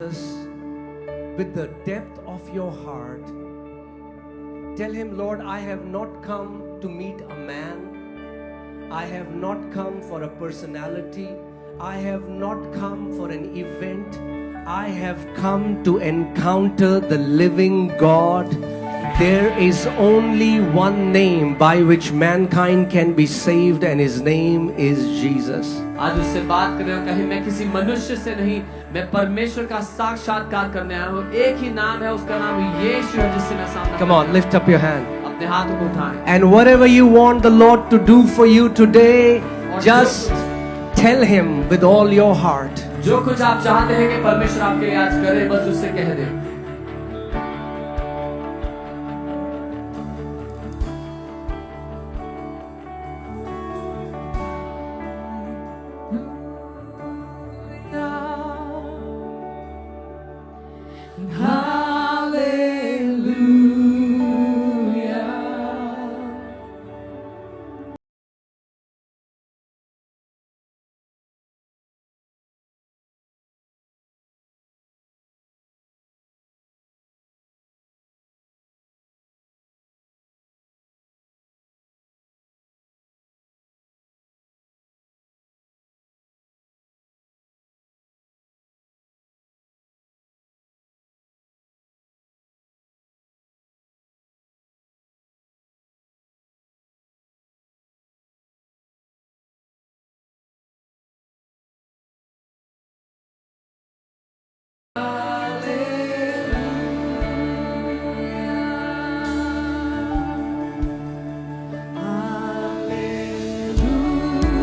Jesus, with the depth of your heart, tell him, Lord, I have not come to meet a man. I have not come for a personality. I have not come for an event. I have come to encounter the living God. There is only one name by which mankind can be saved, and his name is Jesus. आज उससे बात कर रहे हो, कहीं मैं किसी मनुष्य से नहीं, मैं परमेश्वर का साक्षात्कार करने आया हूँ। एक ही नाम है, उसका नाम यीशु है, जिससे मैं सामना। Come on, lift up your hand. अपने हाथों को उठाएं। And whatever you want the Lord to do for you today, just tell him with all your heart. जो कुछ आप चाहते हैं कि परमेश्वर आपके लिए आज करे, बस उससे कह दें।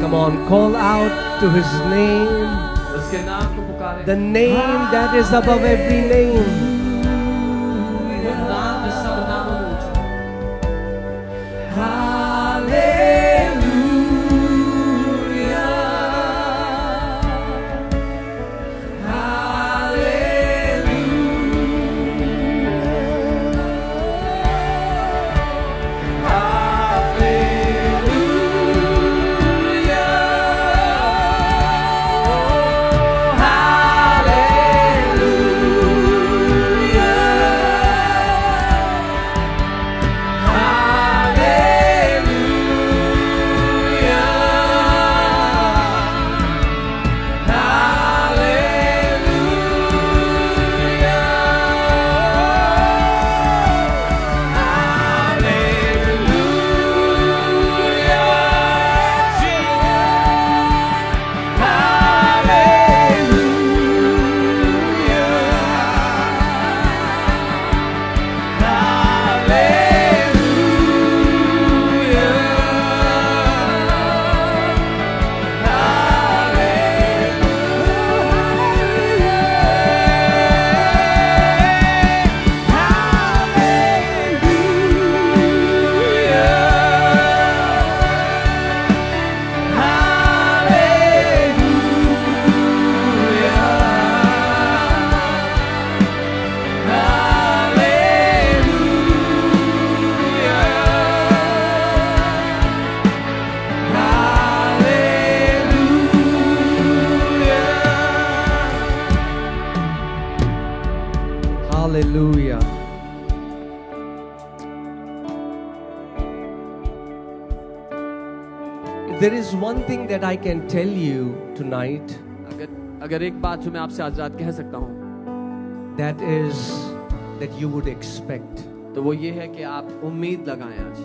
Come on, call out to his name. उसके नाम को पुकारें। The name that is above every name. वो नाम जो सब नामों में ऊंचा है। Hallelujah. There is one thing that I can tell you tonight. अगर एक बात जो मैं आपसे आज रात कह सकता हूँ, that is that you would expect. तो वो ये है कि आप उम्मीद लगाएं आज।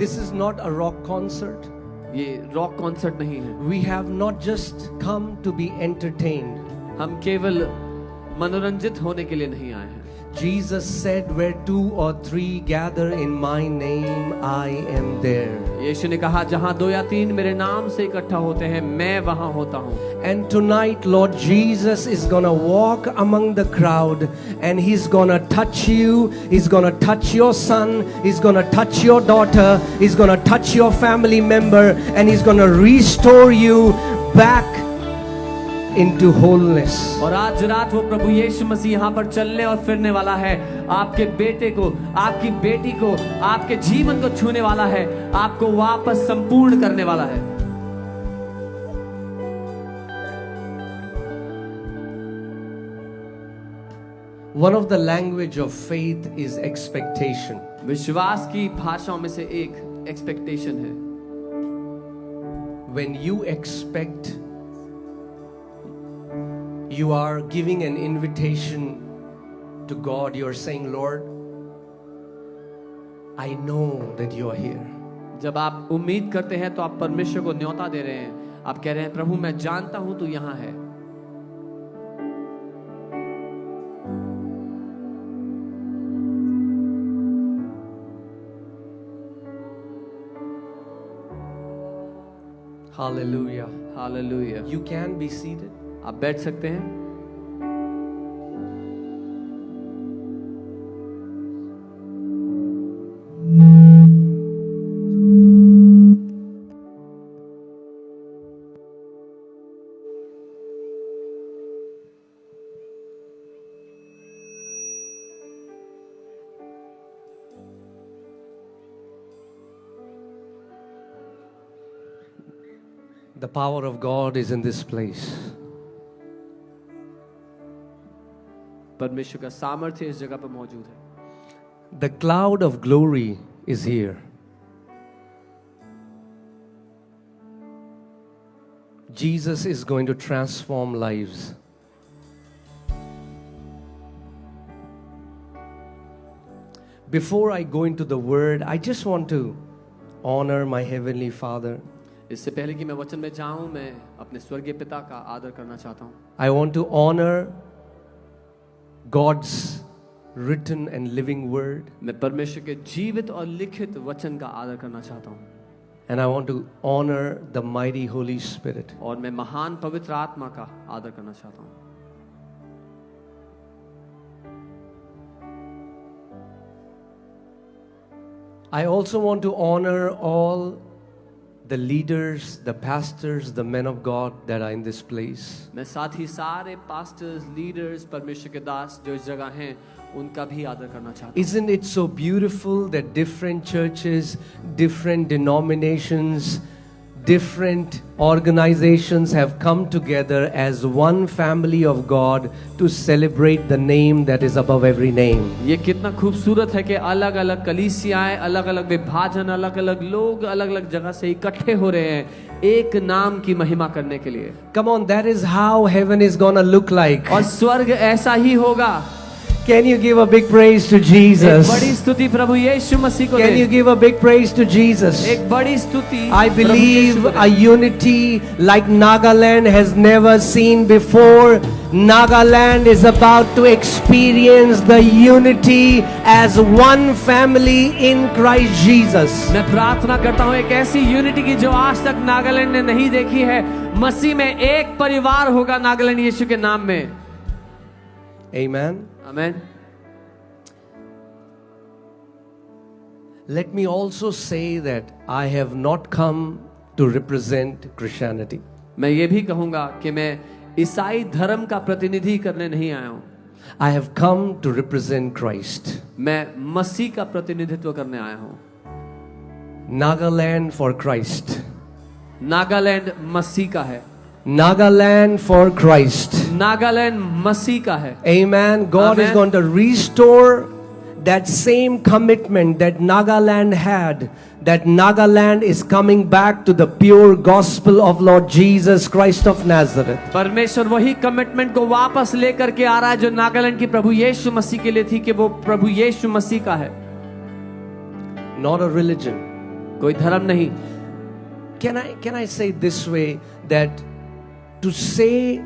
This is not a rock concert. ये रॉक कॉन्सर्ट नहीं है। We have not just come to be entertained. हम केवल मनोरंजित होने के लिए नहीं आए हैं। Jesus said, where 2 or 3 gather in my name, I am there. यीशु ने कहा, जहाँ 2 या 3 मेरे नाम से इकट्ठा होते हैं, मैं वहाँ होता हूँ। And tonight, Lord Jesus is gonna walk among the crowd, and He's gonna touch you. He's gonna touch your son. He's gonna touch your daughter. He's gonna touch your family member, and He's gonna restore you back into wholeness. और आज रात वो प्रभु यीशु मसीह यहाँ पर चलने और फिरने वाला है, आपके बेटे को, आपकी बेटी को, आपके जीवन को छूने वाला है, आपको वापस संपूर्ण करने वाला है। One of the language of faith is expectation. विश्वास की भाषाओं में से एक एक्सपेक्टेशन है. When you expect, you are giving an invitation to God. You are saying, Lord, I know that you are here. जब आप उम्मीद करते हैं तो आप परमेश्वर को न्योता दे रहे हैं. आप कह रहे हैं, प्रभु मैं जानता हूं तू यहां है. Hallelujah. Hallelujah. You can be seated. आप बैठ सकते हैं. The power of God is in this place. परमेश्वर का सामर्थ्य इस जगह पर मौजूद है. The cloud of glory is here. Jesus is going to transform lives. Before I go into the word, I just want to honor my Heavenly Father. इससे पहले कि मैं वचन में जाऊं, मैं अपने स्वर्गीय पिता का आदर करना चाहता हूं. I want to honor God's written and living word. मैं परमेश्वर के जीवित और लिखित वचन का आदर करना चाहता हूं. And I want to honor the mighty Holy Spirit. और मैं महान पवित्र आत्मा का आदर करना चाहता हूं. I also want to honor all the leaders, the pastors, the men of God that are in this place. मैं साथ ही सारे पास्टर्स, लीडर्स, परमेश्वर के दास जो इस जगह हैं, उनका भी आदर करना चाहता हूं. Isn't it so beautiful that different churches, different denominations, different organizations have come together as one family of God to celebrate the name that is above every name. ये कितना खूबसूरत है कि अलग-अलग कलीसियाएं, अलग-अलग विभाजन, अलग-अलग लोग अलग-अलग जगह से इकट्ठे हो रहे हैं एक नाम की महिमा करने के लिए. Come on, that is how heaven is gonna look like. और स्वर्ग ऐसा ही होगा. Can you give a big praise to एक Jesus? बड़ी स्तुति प्रभु यीशु मसीह को Can you दें. give a big praise to Jesus? एक बड़ी स्तुति I प्रभु यीशु believe को a दें. unity like Nagaland has never seen before. Nagaland is about to experience the unity as one family in Christ Jesus. मैं प्रार्थना करता हूँ एक ऐसी यूनिटी की जो आज तक नागालैंड ने नहीं देखी है. मसीह में एक परिवार होगा नागालैंड यीशु के नाम में. Amen. Amen. Let me also say that I have not come to represent Christianity. मैं ये भी कहूंगा कि मैं ईसाई धर्म का प्रतिनिधि करने नहीं आया हूँ. I have come to represent Christ. मैं मसीह का प्रतिनिधित्व करने आया हूँ. Nagaland for Christ. नागालैंड मसीह का है. Nagaland for Christ. नागालैंड मसीह का है. Amen. God is Amen. going to restore that same commitment that Nagaland had. That Nagaland is coming back to the pure gospel of Lord Jesus Christ of Nazareth. परमेश्वर वही commitment को वापस लेकर के आ रहा है जो नागालैंड की प्रभु यीशु मसीह के लिए थी कि वो प्रभु यीशु मसीह का है. Not a religion. कोई धर्म नहीं. Can I say this way, that to say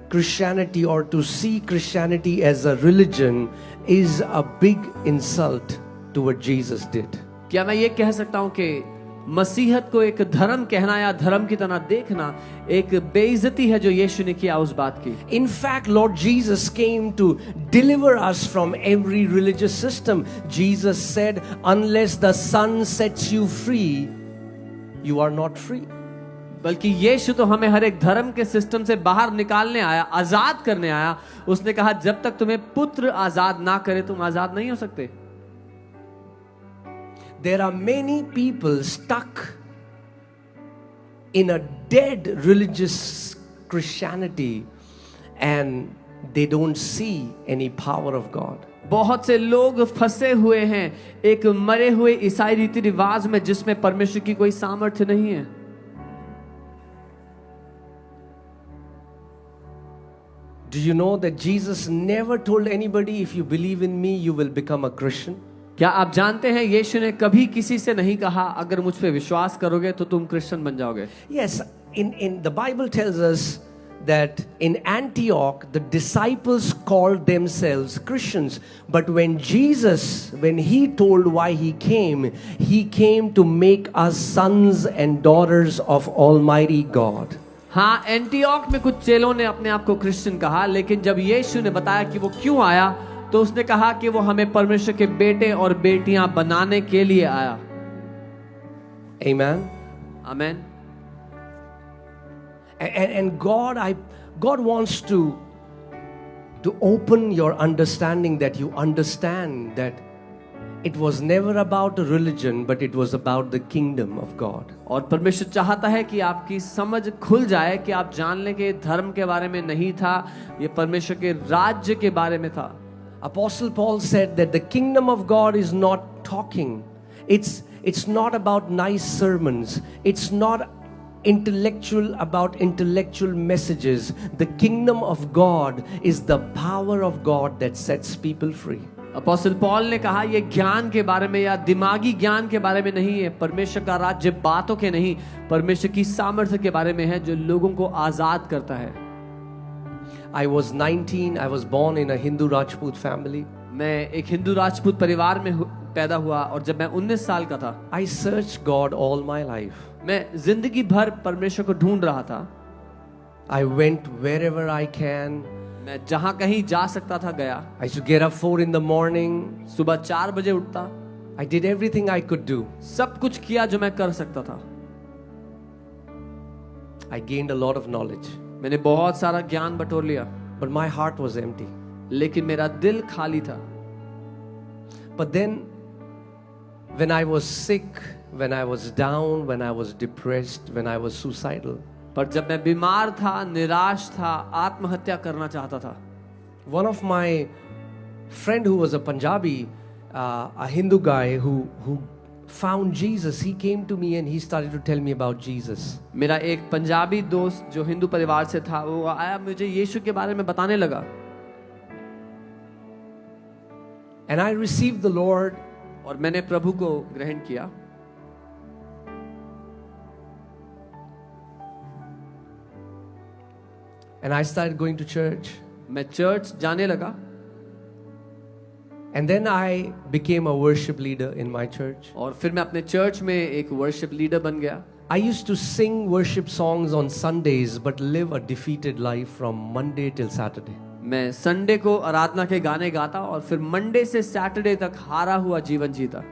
Christianity or to see Christianity as a religion is a big insult to what Jesus did. क्या मैं ये कह सकता हूँ कि मसीहत को एक धर्म कहना या धर्म की तरह देखना एक बेइज्जती है जो यीशु ने किया उस बात की. In fact, Lord Jesus came to deliver us from every religious system. Jesus said, unless the Son sets you free, you are not free. बल्कि यीशु तो हमें हर एक धर्म के सिस्टम से बाहर निकालने आया, आजाद करने आया. उसने कहा जब तक तुम्हें पुत्र आजाद ना करे तुम आजाद नहीं हो सकते. There are many people stuck in a dead religious Christianity, and they don't see any power of God. बहुत से लोग फंसे हुए हैं एक मरे हुए ईसाई रीति रिवाज में जिसमें परमेश्वर की कोई सामर्थ्य नहीं है। Do you know that Jesus never told anybody, if you believe in me, you will become a Christian? क्या आप जानते हैं यीशु ने कभी किसी से नहीं कहा अगर मुझ पे विश्वास करोगे तो तुम क्रिश्चियन बन जाओगे। Yes, in the Bible tells us that in Antioch the disciples called themselves Christians, but when he told why he came to make us sons and daughters of Almighty God. हाँ, Antioch में कुछ चेलों ने अपने आप को Christian कहा, लेकिन जब यीशु ने बताया कि वो क्यों आया तो उसने कहा कि वो हमें परमेश्वर के बेटे और बेटियां बनाने के लिए आया। Amen. Amen. And God wants to open your understanding, that you understand that it was never about a religion, but it was about the kingdom of God. और परमेश्वर चाहता है कि आपकी समझ खुल जाए कि आप जान लें कि धर्म के बारे में नहीं था, ये परमेश्वर के राज्य के बारे में था। Apostle Paul said that the kingdom of God is not talking. It's not about nice sermons. It's not about intellectual messages. The kingdom of God is the power of God that sets people free. Apostle Paul ने कहा ये ज्ञान के बारे में या दिमागी ज्ञान के बारे में नहीं है, परमेश्वर का राज्य बातों के नहीं, परमेश्वर की सामर्थ्य के बारे में है जो लोगों को आजाद करता है। I was 19. I was born in a Hindu Rajput family. मैं एक हिंदू राजपूत परिवार में पैदा हुआ और जब मैं 19 साल का था, I searched God all my life. मैं जिंदगी भर परमेश्वर को ढूंढ रहा था। I went wherever I can. मैं जहां कहीं जा सकता था गया। I used to get up 4 in the morning. सुबह 4 बजे उठता। I did everything I could do. सब कुछ किया जो मैं कर सकता था। I gained a lot of knowledge. मैंने बहुत सारा ज्ञान बटोर लिया, but my heart was empty. लेकिन मेरा दिल खाली था। But then when I was sick, when I was down, when I was depressed, when I was suicidal, पर जब मैं बीमार था, निराश था, आत्महत्या करना चाहता था, one of my friend who was a Punjabi, a Hindu guy who found Jesus, he came to me and he started to tell me about Jesus. मेरा एक पंजाबी दोस्त जो हिंदू परिवार से था, वो आया मुझे यीशु के बारे में बताने लगा। And I received the Lord. और मैंने प्रभु को ग्रहण किया। And I started going to church. मैं चर्च जाने लगा। And then I became a worship leader in my church. और फिर मैं अपने चर्च में एक वर्शिप लीडर बन गया। I used to sing worship songs on Sundays but live a defeated life from Monday till Saturday. मैं संडे को आराधना के गाने गाता और फिर मंडे से सैटरडे तक हारा हुआ जीवन जीता।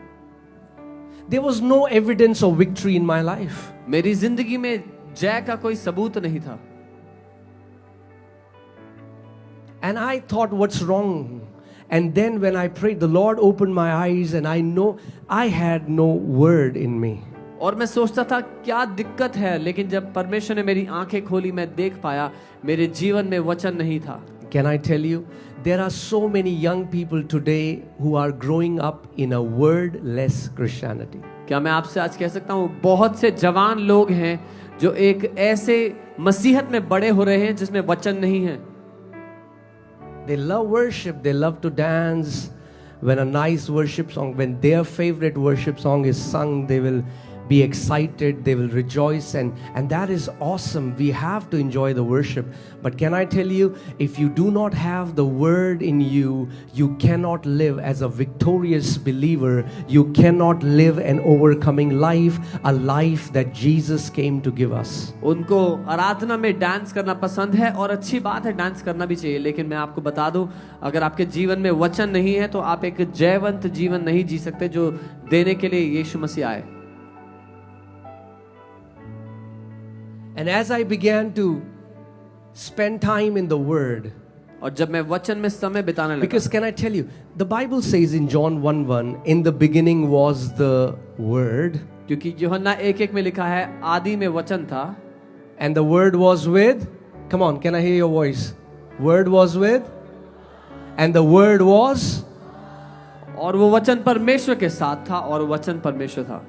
There was no evidence of victory in my life. मेरी जिंदगी में जय का कोई सबूत नहीं था। And I thought, what's wrong? And then when I prayed, the Lord opened my eyes and I know I had no word in me. और मैं सोचता था क्या दिक्कत है, लेकिन जब परमेश्वर ने मेरी आंखें खोली मैं देख पाया मेरे जीवन में वचन नहीं था। Can I tell you, there are so many young people today who are growing up in a wordless Christianity. क्या मैं आपसे आज कह सकता हूँ बहुत से जवान लोग हैं जो एक ऐसे मसीहत में बड़े हो रहे हैं जिसमें वचन नहीं है। They love worship, they love to dance. When a nice worship song, when their favorite worship song is sung, they will be excited, they will rejoice, and that is awesome. We have to enjoy the worship. But can I tell you, if you do not have the word in you, you cannot live as a victorious believer. You cannot live an overcoming life, a life that Jesus came to give us. उनको आराधना में dance करना पसंद है और अच्छी बात है, dance करना भी चाहिए, लेकिन मैं आपको बता दूं अगर आपके जीवन में वचन नहीं है तो आप एक जयवंत जीवन नहीं जी सकते जो देने के लिए यीशु मसीह आए। And as I began to spend time in the Word, और जब मैं वचन में समय बिताने लगा, because can I tell you, the Bible says in John 1:1, in the beginning was the Word, क्योंकि यूहन्ना 1:1 में लिखा है आदि में वचन था, and the Word was with, come on, can I hear your voice? Word was with, and the Word was. और वो वचन परमेश्वर के साथ था और वचन परमेश्वर था.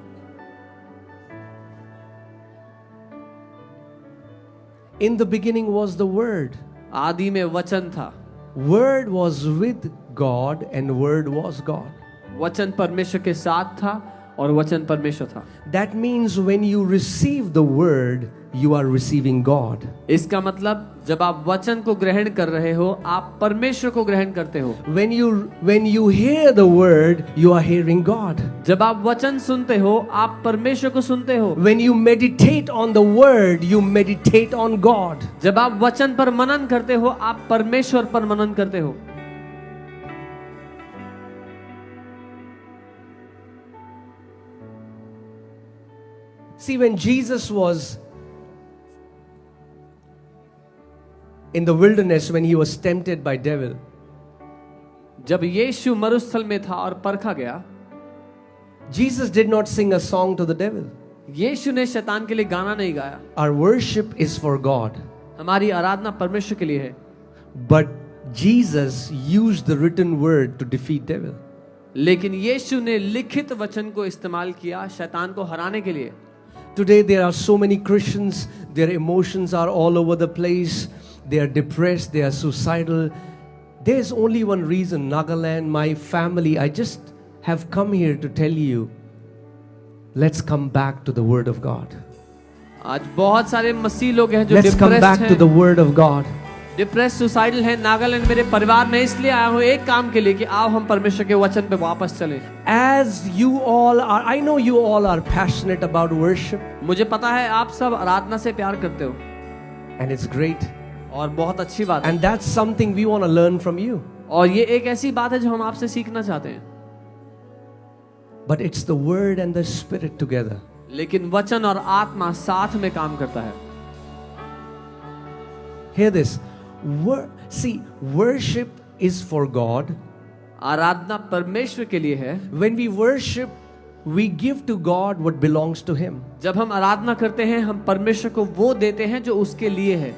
In the beginning was the Word. आदि में वचन था. Word was with God and Word was God. वचन परमेश्वर के साथ था और वचन परमेश्वर था. That means when you receive the Word, you are receiving God. इसका मतलब जब आप वचन को ग्रहण कर रहे हो आप परमेश्वर को ग्रहण करते हो. When you hear the Word, you are hearing God. जब आप वचन सुनते हो आप परमेश्वर को सुनते हो. When you meditate on the Word, you meditate on God. जब आप वचन पर मनन करते हो आप परमेश्वर पर मनन करते हो. See, when Jesus was in the wilderness, when he was tempted by devil, जब यीशु मरुस्थल में था और परखा गया, Jesus did not sing a song to the devil. यीशु ने शैतान के लिए गाना नहीं गाया. Our worship is for God. हमारी आराधना परमेश्वर के लिए है. But Jesus used the written word to defeat devil. लेकिन यीशु ने लिखित वचन को इस्तेमाल किया शैतान को हराने के लिए. Today there are so many Christians, their emotions are all over the place. They are depressed, they are suicidal. There's only one reason, Nagaland, my family, I just have come here to tell you, let's come back to the Word of God. आज बहुत सारे मसीह लोग हैं जो Let's come depressed back to the हैं, Word of God. Depress suicidal हैं. नागालैंड मेरे परिवार में इसलिए आया हूँ एक काम के लिए कि आओ हम परमेश्वर के वचन पे वापस चलें. As you all are, I know you all are passionate about worship. मुझे पता है आप सब आराधना से प्यार करते हो And it's great. और बहुत अच्छी बात है. And that's something we want to learn from you. और ये एक ऐसी बात है जो हम आपसे सीखना चाहते हैं. But it's the Word and the Spirit together. लेकिन वचन और आत्मा साथ में काम करता है. Hear this. See, worship is for God. आराधना परमेश्वर के लिए है. When we worship, we give to God what belongs to Him. जब हम आराधना करते हैं हम परमेश्वर को वो देते हैं जो उसके लिए है.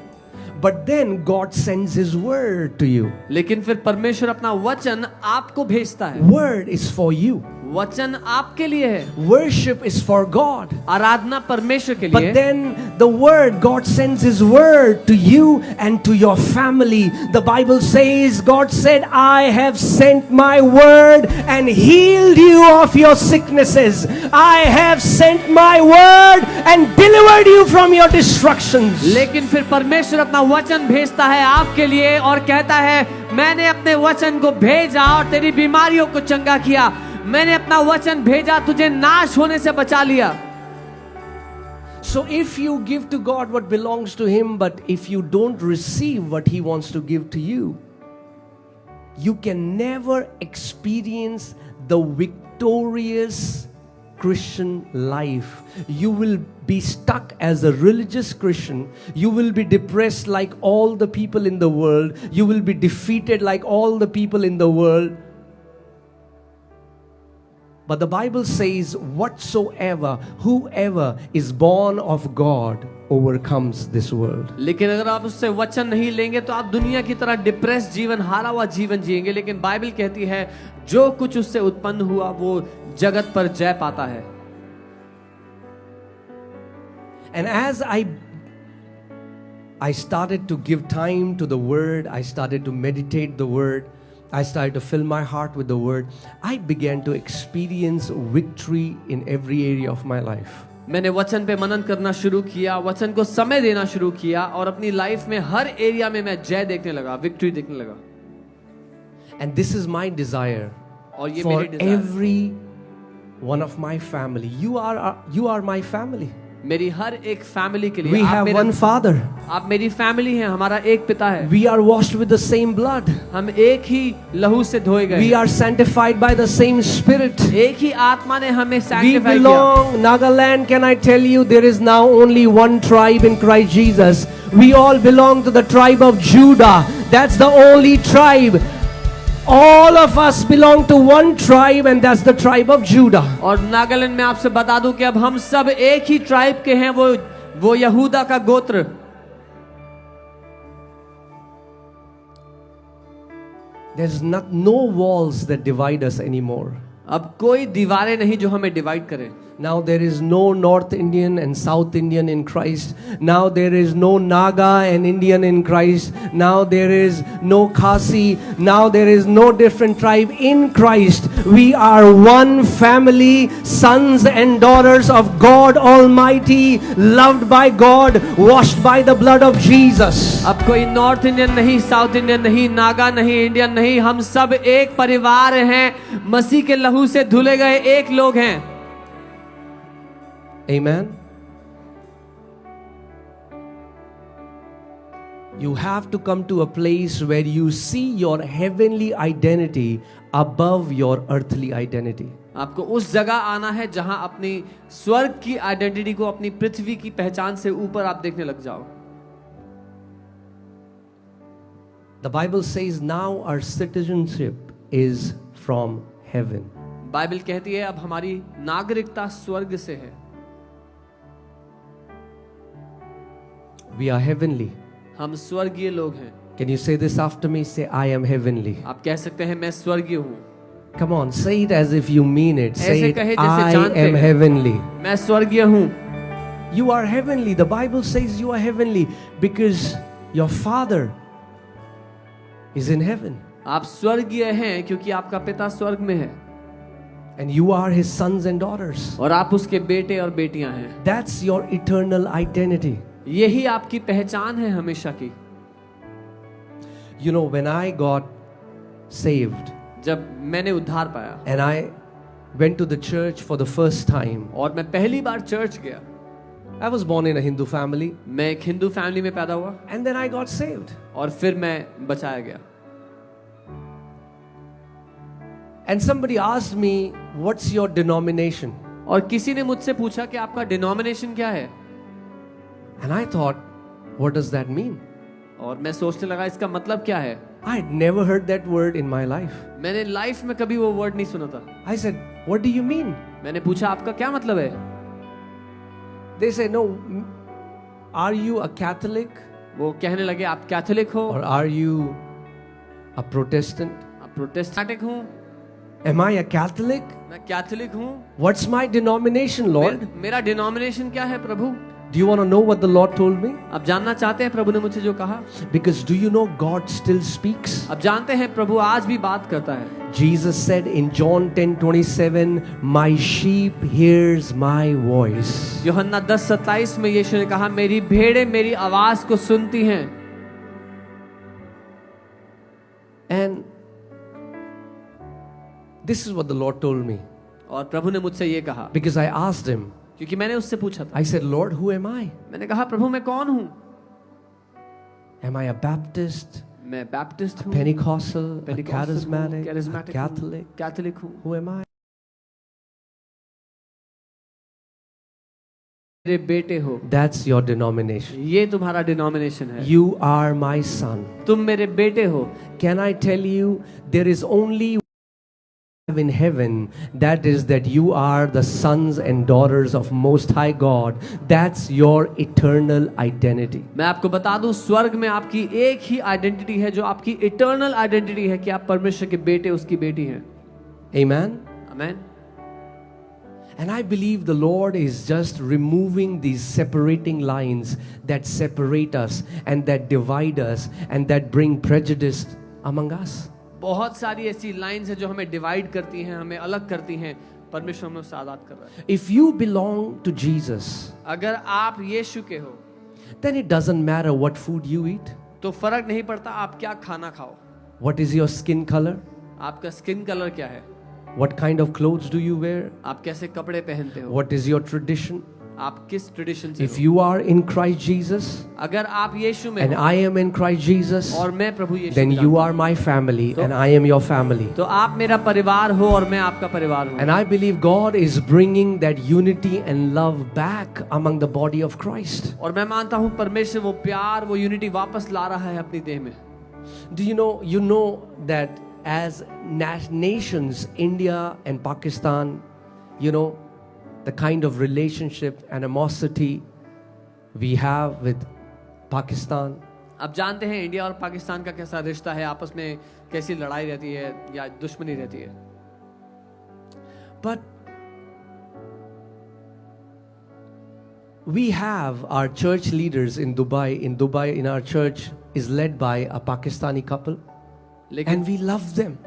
But then God sends His word to you. लेकिन फिर परमेश्वर अपना वचन आपको भेजता है. Word is for you. वचन आपके लिए है. Worship is for God. आराधना परमेश्वर के लिए. But then the word, God sends His word to you and to your family. The Bible says, God said, I have sent my word and healed you of your sicknesses. I have sent my word and delivered you from your destructions. लेकिन फिर परमेश्वर अपना वचन भेजता है आपके लिए और कहता है मैंने अपने वचन को भेजा और तेरी बीमारियों को चंगा किया. मैंने अपना वचन भेजा तुझे नाश होने से बचा लिया. So if you give to God what belongs to Him, but if you don't receive what He wants to give to you, you can never experience the victorious Christian life. You will be stuck as a religious Christian. You will be depressed like all the people in the world. You will be defeated like all the people in the world. But the Bible says, whatsoever, whoever is born of God overcomes this world. लेकिन अगर आप उससे वचन नहीं लेंगे तो आप दुनिया की तरह डिप्रेस जीवन, हारा हुआ जीवन जिएंगे. लेकिन बाइबल कहती है जो कुछ उससे उत्पन्न हुआ वो जगत पर जय पाता है. And as I started to give time to the Word, I started to meditate the Word, I started to fill my heart with the Word, I began to experience victory in every area of my life. मैंने वचन पे मनन करना शुरू किया, वचन को समय देना शुरू किया और अपनी लाइफ में हर एरिया में मैं जय देखने लगा, विक्ट्री देखने लगा. And this is my desire और ये for मेरी desire every one of my family. You are my family. मेरी हर एक फैमिली के लिए. We have one Father. आप मेरी फैमिली हैं, हमारा एक पिता है. We are washed with the same blood. हम एक ही लहू से धोए गए. We are sanctified by the same Spirit. एक ही आत्मा ने हमें We सैंक्टिफाई किया. belong, Nagaland, can I tell you, there is now only one tribe in Christ Jesus. We all belong to the tribe of Judah. That's the only tribe. All of us belong to one tribe, and that's the tribe of Judah. और नागालैंड में आपसे बता दूं कि अब हम सब एक ही ट्राइब के हैं, वो यहूदा का गोत्र. There's no walls that divide us anymore. अब कोई दीवारें नहीं जो हमें डिवाइड करे. Now there is no North Indian and South Indian in Christ. Now there is no Naga and Indian in Christ. Now there is no Khasi. Now there is no different tribe in Christ. We are one family, sons and daughters of God Almighty, loved by God, washed by the blood of Jesus. अब कोई north Indian नहीं, south Indian नहीं, नागा नहीं, Indian नहीं, हम सब एक परिवार हैं, मसीह के लहू से धुले गए एक लोग हैं. Amen. You have to come to a place where you see your heavenly identity above your earthly identity. आपको उस जगह आना है जहां अपनी स्वर्ग की आइडेंटिटी को अपनी पृथ्वी की पहचान से ऊपर आप देखने लग जाओ. The Bible says now our citizenship is from heaven. Bible कहती है अब हमारी नागरिकता स्वर्ग से है. We are heavenly. हम स्वर्गीय लोग हैं. Can you say this after me? Say, I am heavenly. आप कह सकते हैं मैं स्वर्गीय हूँ. Come on, say it as if you mean it. Say ऐसे it, कहे जैसे I जानते am हैं. heavenly. मैं स्वर्गीय हूँ. You are heavenly. The Bible says you are heavenly because your Father is in heaven. आप स्वर्गीय हैं क्योंकि आपका पिता स्वर्ग में है. And you are his sons and daughters. और आप उसके बेटे और बेटियां हैं. That's your eternal identity. यही आपकी पहचान है हमेशा की. You know, when I got saved जब मैंने उद्धार पाया and I went to the church for the first time, और मैं पहली बार चर्च गया. I was born in a Hindu family मैं एक हिंदू फैमिली में पैदा हुआ and then I got saved. और फिर मैं बचाया गया. And somebody asked me, what's your denomination? और किसी ने मुझसे पूछा कि आपका डिनोमिनेशन क्या है. And I thought, what does that mean? और मैं सोचने लगा इसका मतलब क्या है. I had never heard that word in my life. मैंने लाइफ में कभी वो वर्ड नहीं सुना था. I said, what do you mean? मैंने पूछा आपका क्या मतलब है. They said, no, are you a Catholic? वो कहने लगे आप कैथोलिक हो. Or are you a Protestant? आप प्रोटेस्टेंट हूँ. Am I a Catholic? मैं कैथोलिक हूँ. What's my denomination, Lord? मेरा डिनोमिनेशन क्या है प्रभु. Do you want to know what the Lord told me? आप जानना चाहते हैं प्रभु ने मुझे जो कहा. Because do you know God still speaks? आप जानते हैं प्रभु आज भी बात करता है. Jesus said in John 10:27, my sheep hears my voice. यूहन्ना 10:27 में यीशु ने कहा मेरी भेड़ें मेरी आवाज को सुनती हैं. And this is what the Lord told me. और प्रभु ने मुझसे ये कहा. Because I asked him. क्योंकि मैंने उससे पूछा था. I said, Lord, who am I? मैंने कहा प्रभु मैं कौन हूँ. Am I a Baptist? मैं बैप्टिस्ट हूँ. Pentecostal? A charismatic? A charismatic Catholic? Catholic हूँ. Who am I? मेरे बेटे हो. That's your denomination. ये तुम्हारा डिनोमिनेशन है. You are my son. तुम मेरे बेटे हो. Can I tell you, there is only in heaven, that is that you are the sons and daughters of Most High God. That's your eternal identity. मैं आपको बता दूं स्वर्ग में आपकी एक ही आइडेंटिटी है जो आपकी इटर्नल आइडेंटिटी है कि आप परमेश्वर के बेटे उसकी बेटी हैं. Amen. Amen. And I believe the Lord is just removing these separating lines that separate us and that divide us and that bring prejudice among us. बहुत सारी ऐसी लाइंस है जो हमें डिवाइड करती हैं, हमें अलग करती हैं. परमेश्वर हमें उससे आजाद कर रहा है. If you belong to Jesus, अगर आप यीशु के हो then it doesn't matter what food you eat. तो फर्क नहीं पड़ता आप क्या खाना खाओ. What is your skin color? आपका स्किन कलर क्या है. What kind of clothes do you wear? आप कैसे कपड़े पहनते हो. What is your tradition? आप किस ट्रेडिशन से If you are in Christ Jesus अगर आप यीशु में and हो I am in Christ Jesus, और मैं प्रभु यीशु then में you जानता are my family and I am your family. हूं, तो आप मेरा परिवार हो और मैं आपका परिवार हूं. And I believe God is bringing that unity and love back among the body of Christ. और मैं मानता हूं परमेश्वर वो प्यार वो यूनिटी वापस ला रहा है अपनी देह में. Do you know that as nations, India and Pakistan, the kind of relationship, animosity we have with Pakistan. आप जानते हैं इंडिया और पाकिस्तान का कैसा रिश्ता है, आपस में कैसी लड़ाई रहती है या दुश्मनी रहती है. But we have our church leaders in Dubai. In Dubai, in our church is led by a Pakistani couple, लेकिन and we love them.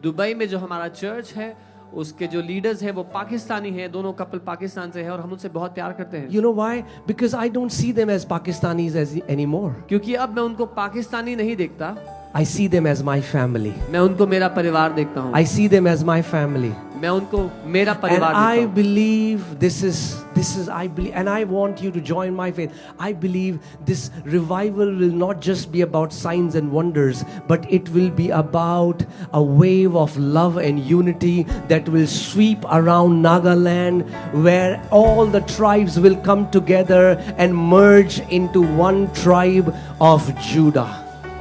Dubai में जो हमारा चर्च है उसके जो लीडर्स हैं वो पाकिस्तानी हैं, दोनों कपल पाकिस्तान से हैं और हम उनसे बहुत प्यार करते हैं. You know why? Because I don't see them as Pakistanis anymore. क्योंकि अब मैं उनको पाकिस्तानी नहीं देखता, I see them as my family. मैं उनको मेरा परिवार देखता हूँ. I see them as my family. मैं उनको मेरा And परिवार I देखता हूँ. believe this is I believe, and I want you to join my faith. I believe this revival will not just be about signs and wonders, but it will be about a wave of love and unity that will sweep around Nagaland, where all the tribes will come together and merge into one tribe of Judah.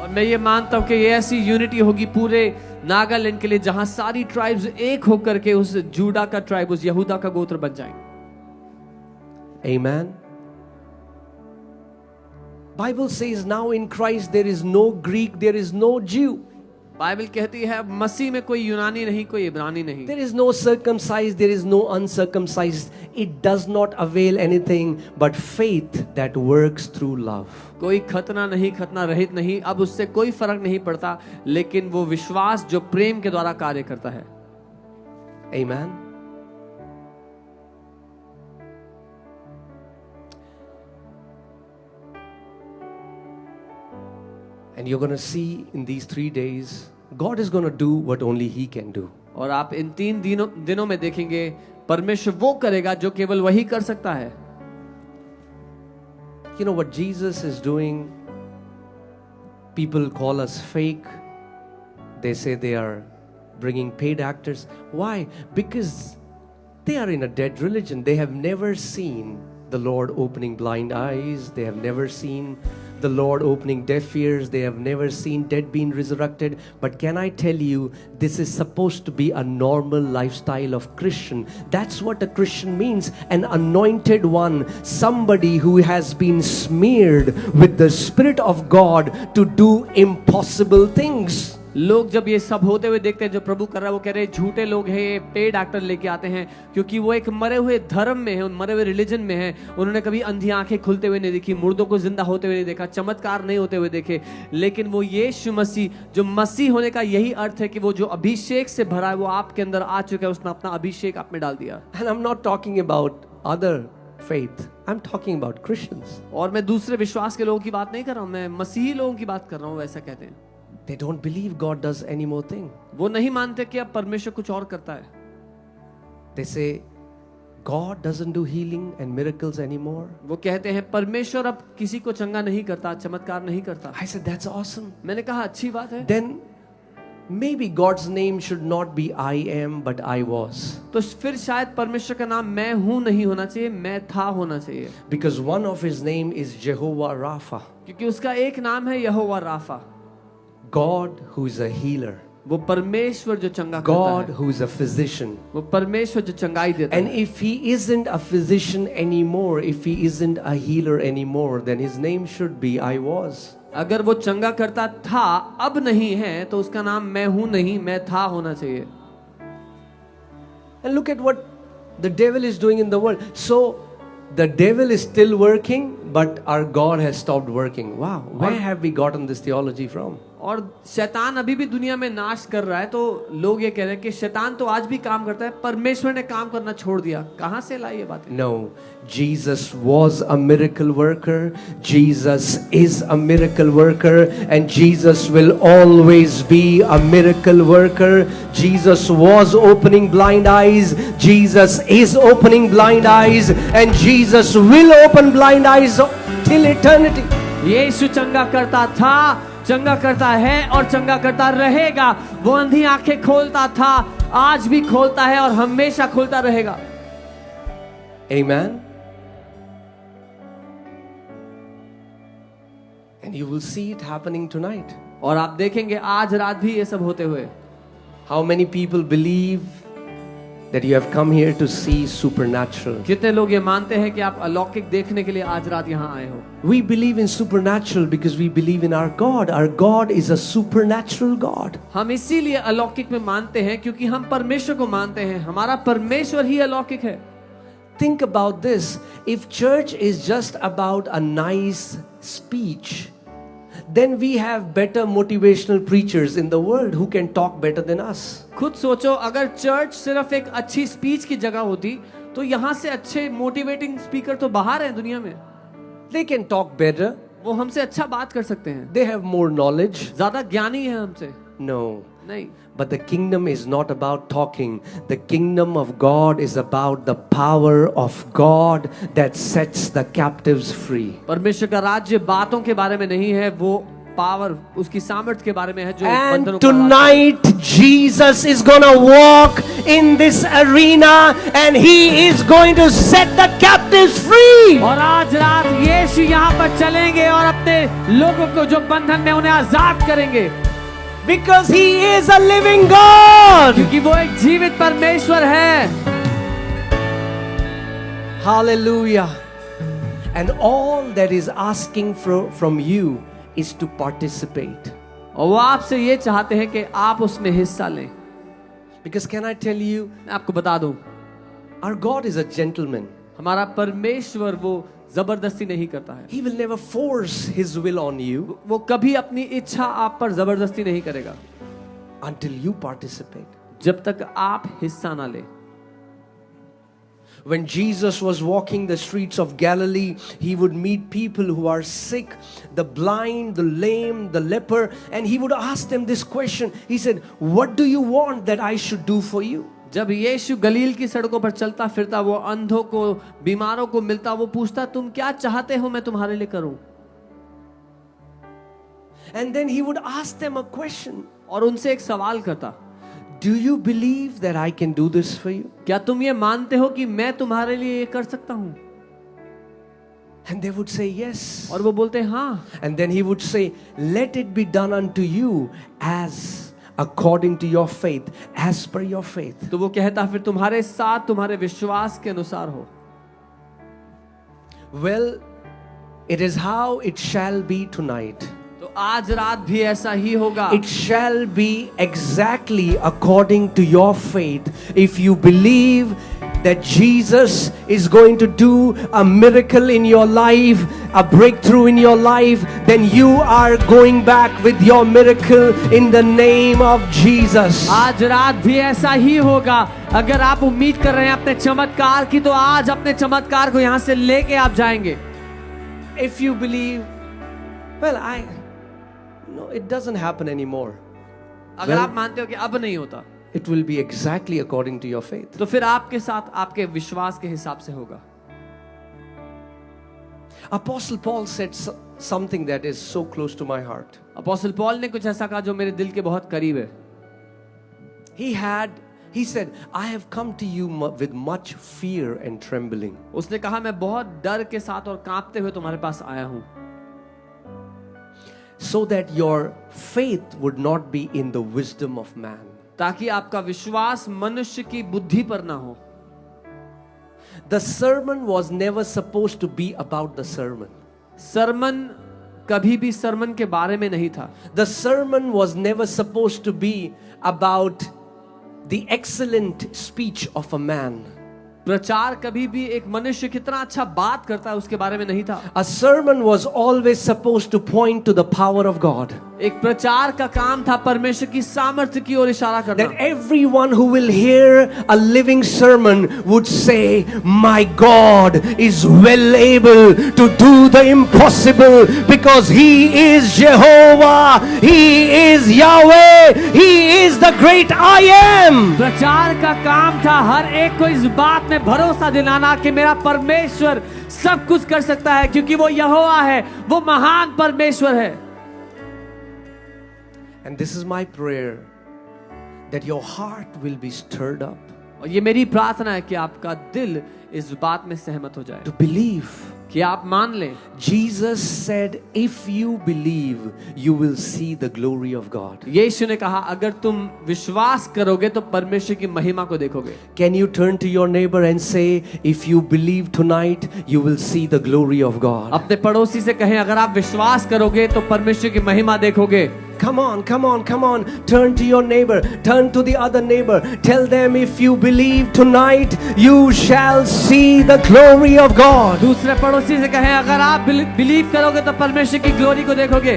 और मैं ये मानता हूँ कि ये ऐसी unity होगी पूरे नागालैंड के लिए जहां सारी ट्राइब्स एक होकर के उस जूडा का ट्राइब, उस यहूदा का गोत्र बन जाएंगे. Amen. Bible says now in Christ there is no Greek, there is no Jew. Bible कहती है मसीह में कोई यूनानी नहीं, कोई इब्रानी नहीं. There is no circumcised, there is no uncircumcised. It does not avail anything but faith that works through love. कोई खतना नहीं, खतना रहित नहीं, अब उससे कोई फर्क नहीं पड़ता, लेकिन वो विश्वास जो प्रेम के द्वारा कार्य करता है. Amen. And you're going to see in these 3 days, God is going to do what only He can do. और आप इन 3 दिनों में देखेंगे परमेश्वर वो करेगा जो केवल वही कर सकता है. You know what Jesus is doing? People call us fake. They say they are bringing paid actors. Why? Because they are in a dead religion. They have never seen the Lord opening blind eyes. They have never seen the Lord opening deaf ears. They have never seen dead being resurrected. But can I tell you, this is supposed to be a normal lifestyle of Christian. That's what a Christian means. An anointed one. Somebody who has been smeared with the Spirit of God to do impossible things. लोग जब ये सब होते हुए देखते हैं जो प्रभु कर रहा है, वो कह रहे हैं झूठे लोग हैं, ये पेड एक्टर लेके आते हैं, क्योंकि वो एक मरे हुए धर्म में है, मरे हुए रिलीजन में है. उन्होंने कभी अंधी आंखें खुलते हुए नहीं देखी, मुर्दों को जिंदा होते हुए नहीं देखा, चमत्कार नहीं होते हुए देखे. लेकिन वो यीशु मसीह, जो मसीह होने का यही अर्थ है कि वो जो अभिषेक से भरा है वो आपके अंदर आ चुका है, उसने अपना अभिषेक आप में डाल दिया. And I'm not talking about other faith. I'm talking about Christians. और मैं दूसरे विश्वास के लोगों की बात नहीं कर रहा हूँ, मैं मसीही लोगों की बात कर रहा हूँ. ऐसा कहते हैं. They don't believe God does any more thing. वो नहीं मानते कि अब परमेश्वर कुछ और करता है. They say God doesn't do healing and miracles anymore. वो कहते हैं परमेश्वर अब किसी को चंगा नहीं करता, चमत्कार नहीं करता. I said that's awesome. मैंने कहा अच्छी बात है. Then maybe God's name should not be I am but I was. तो फिर शायद परमेश्वर का नाम मैं हूं नहीं होना चाहिए, मैं था होना चाहिए. Because one of his name is Jehovah Rapha. क्योंकि उसका एक नाम है यहोवा Rafa. God who is a healer. वो परमेश्वर जो चंगा करता God है. who is a physician. वो परमेश्वर जो चंगाई देता And है. if he isn't a physician anymore, if he isn't a healer anymore, then his name should be I was. अगर वो चंगा करता था, अब नहीं है, तो उसका नाम मैं हूं नहीं, मैं था होना चाहिए. And look at what the devil is doing in the world. So the devil is still working, but our God has stopped working. Wow, where have we gotten this theology from? और शैतान अभी भी दुनिया में नाश कर रहा है, तो लोग ये कह रहे हैं कि शैतान तो आज भी काम करता है, परमेश्वर ने काम करना छोड़ दिया. कहां से लाई ये बातें? No, Jesus was a miracle worker. Jesus is a miracle worker, and Jesus will always be a miracle worker. Jesus was opening blind eyes. Jesus is opening blind eyes, and Jesus will open blind eyes till eternity. यीशु चंगा करता था, चंगा करता है और चंगा करता रहेगा. वो अंधी आंखें खोलता था, आज भी खोलता है और हमेशा खोलता रहेगा. Amen. And you will see it happening tonight. और आप देखेंगे आज रात भी ये सब होते हुए. How many people believe that you have come here to see supernatural? कितने लोग ये मानते हैं कि आप अलौकिक देखने के लिए आज रात यहाँ आए हो? We believe in supernatural because we believe in our God. Our God is a supernatural God. हम इसीलिए अलौकिक में मानते हैं क्योंकि हम परमेश्वर को मानते हैं. हमारा परमेश्वर ही अलौकिक है. Think about this. If church is just about a nice speech, then we have better motivational preachers in the world who can talk better than us. खुद सोचो, अगर चर्च सिर्फ एक अच्छी स्पीच की जगह होती तो यहाँ से अच्छे मोटिवेटिंग स्पीकर तो बाहर हैं दुनिया में. They can talk better. वो हमसे अच्छा बात कर सकते हैं. They have more knowledge. ज्यादा ज्ञानी है हमसे. No. नहीं. But the kingdom is not about talking. The kingdom of God is about the power of God that sets the captives free. परमेश्वर का राज्य बातों के बारे में नहीं है, वो पावर उसकी सामर्थ्य के बारे में है जो बंधनों And को tonight Jesus is gonna walk in this arena and he is going to set the captives free. और आज रात यीशु यहाँ पर चलेंगे और अपने लोगों को जो बंधन में उन्हें आजाद करेंगे. Because he is a living God. क्योंकि वो एक जीवित परमेश्वर है. Hallelujah. And all that is asking from you is to participate. और वो आपसे ये चाहते हैं कि आप उसमें हिस्सा लें. Because can I tell you, मैं आपको बता दूं, our God is a gentleman. हमारा परमेश्वर वो जबरदस्ती नहीं करता है. He will never force his will on you वो कभी अपनी इच्छा आप पर जबरदस्ती नहीं करेगा until you participate. जब तक आप हिस्सा ना ले. When Jesus was walking the streets of Galilee, he would meet people who are sick, the blind, the lame, the leper, and he would ask them this question. He said, "What do you want that I should do for you?" जब यीशु गलील की सड़कों पर चलता फिरता, वो अंधों को, बीमारों को मिलता, वो पूछता, तुम क्या चाहते हो मैं तुम्हारे लिए करूं? And then he would ask them a question. और उनसे एक सवाल करता, Do you believe that I can do this for you? क्या तुम ये मानते हो कि मैं तुम्हारे लिए ये कर सकता हूं? And they would say yes. और वो बोलते हाँ. And then he would say, let it be done unto you as according to your faith, as per your faith. तो वो कहता फिर तुम्हारे साथ तुम्हारे विश्वास के अनुसार हो. Well, it is how it shall be tonight. तो आज रात भी ऐसा ही होगा. It shall be exactly according to your faith. If you believe that Jesus is going to do a miracle in your life, a breakthrough in your life, then you are going back with your miracle in the name of Jesus. आज रात भी ऐसा ही होगा. अगर आप उम्मीद कर रहे हैं अपने चमत्कार की, तो आज अपने चमत्कार को यहाँ से लेके आप जाएंगे. If you believe, well, no, it doesn't happen anymore. अगर आप मानते हो कि अब नहीं होता, it will be exactly according to your faith. तो फिर आपके साथ आपके विश्वास के हिसाब से होगा. Apostle Paul said something that is so close to my heart. Apostle Paul ने कुछ ऐसा कहा जो मेरे दिल के बहुत करीब है. He said, I have come to you with much fear and trembling. उसने कहा मैं बहुत डर के साथ और कांपते हुए तुम्हारे पास आया हूं. So that your faith would not be in the wisdom of man. ताकि आपका विश्वास मनुष्य की बुद्धि पर ना हो. The sermon was never supposed to be about the sermon. Sarman कभी भी सरमन के बारे में नहीं था. The sermon was never supposed to be about the excellent speech of a man. प्रचार कभी भी एक मनुष्य कितना अच्छा बात करता है उसके बारे में नहीं था. A sermon was always supposed to point to the power of God. एक प्रचार का काम था परमेश्वर की सामर्थ्य की ओर इशारा करना. That everyone who will hear a living sermon would say, my God is well able to do the impossible because He is Jehovah, He is Yahweh, He is the great I am. प्रचार का काम था हर एक को इस बात में भरोसा दिलाना कि मेरा परमेश्वर सब कुछ कर सकता है क्योंकि वो यहोवा है, वो महान परमेश्वर है. And this is my prayer, that your heart will be stirred up. और ये मेरी प्रार्थना है कि आपका दिल इस बात में सहमत हो जाए. To believe कि आप मान लें। Jesus said, if you believe, you will see the glory of God. यीशु ने कहा अगर तुम विश्वास करोगे तो परमेश्वर की महिमा को देखोगे। Can you turn to your neighbor and say, if you believe tonight, you will see the glory of God? अपने पड़ोसी से कहें अगर आप विश्वास करोगे तो परमेश्वर की महिमा देखोगे। Come on, come on, come on. Turn to your neighbor. Turn to the other neighbor. Tell them, if you believe tonight, you shall see the glory of God. दूसरे पड़ोसी से कहें अगर आप बिलीव करोगे तो परमेश्वर की ग्लोरी को देखोगे।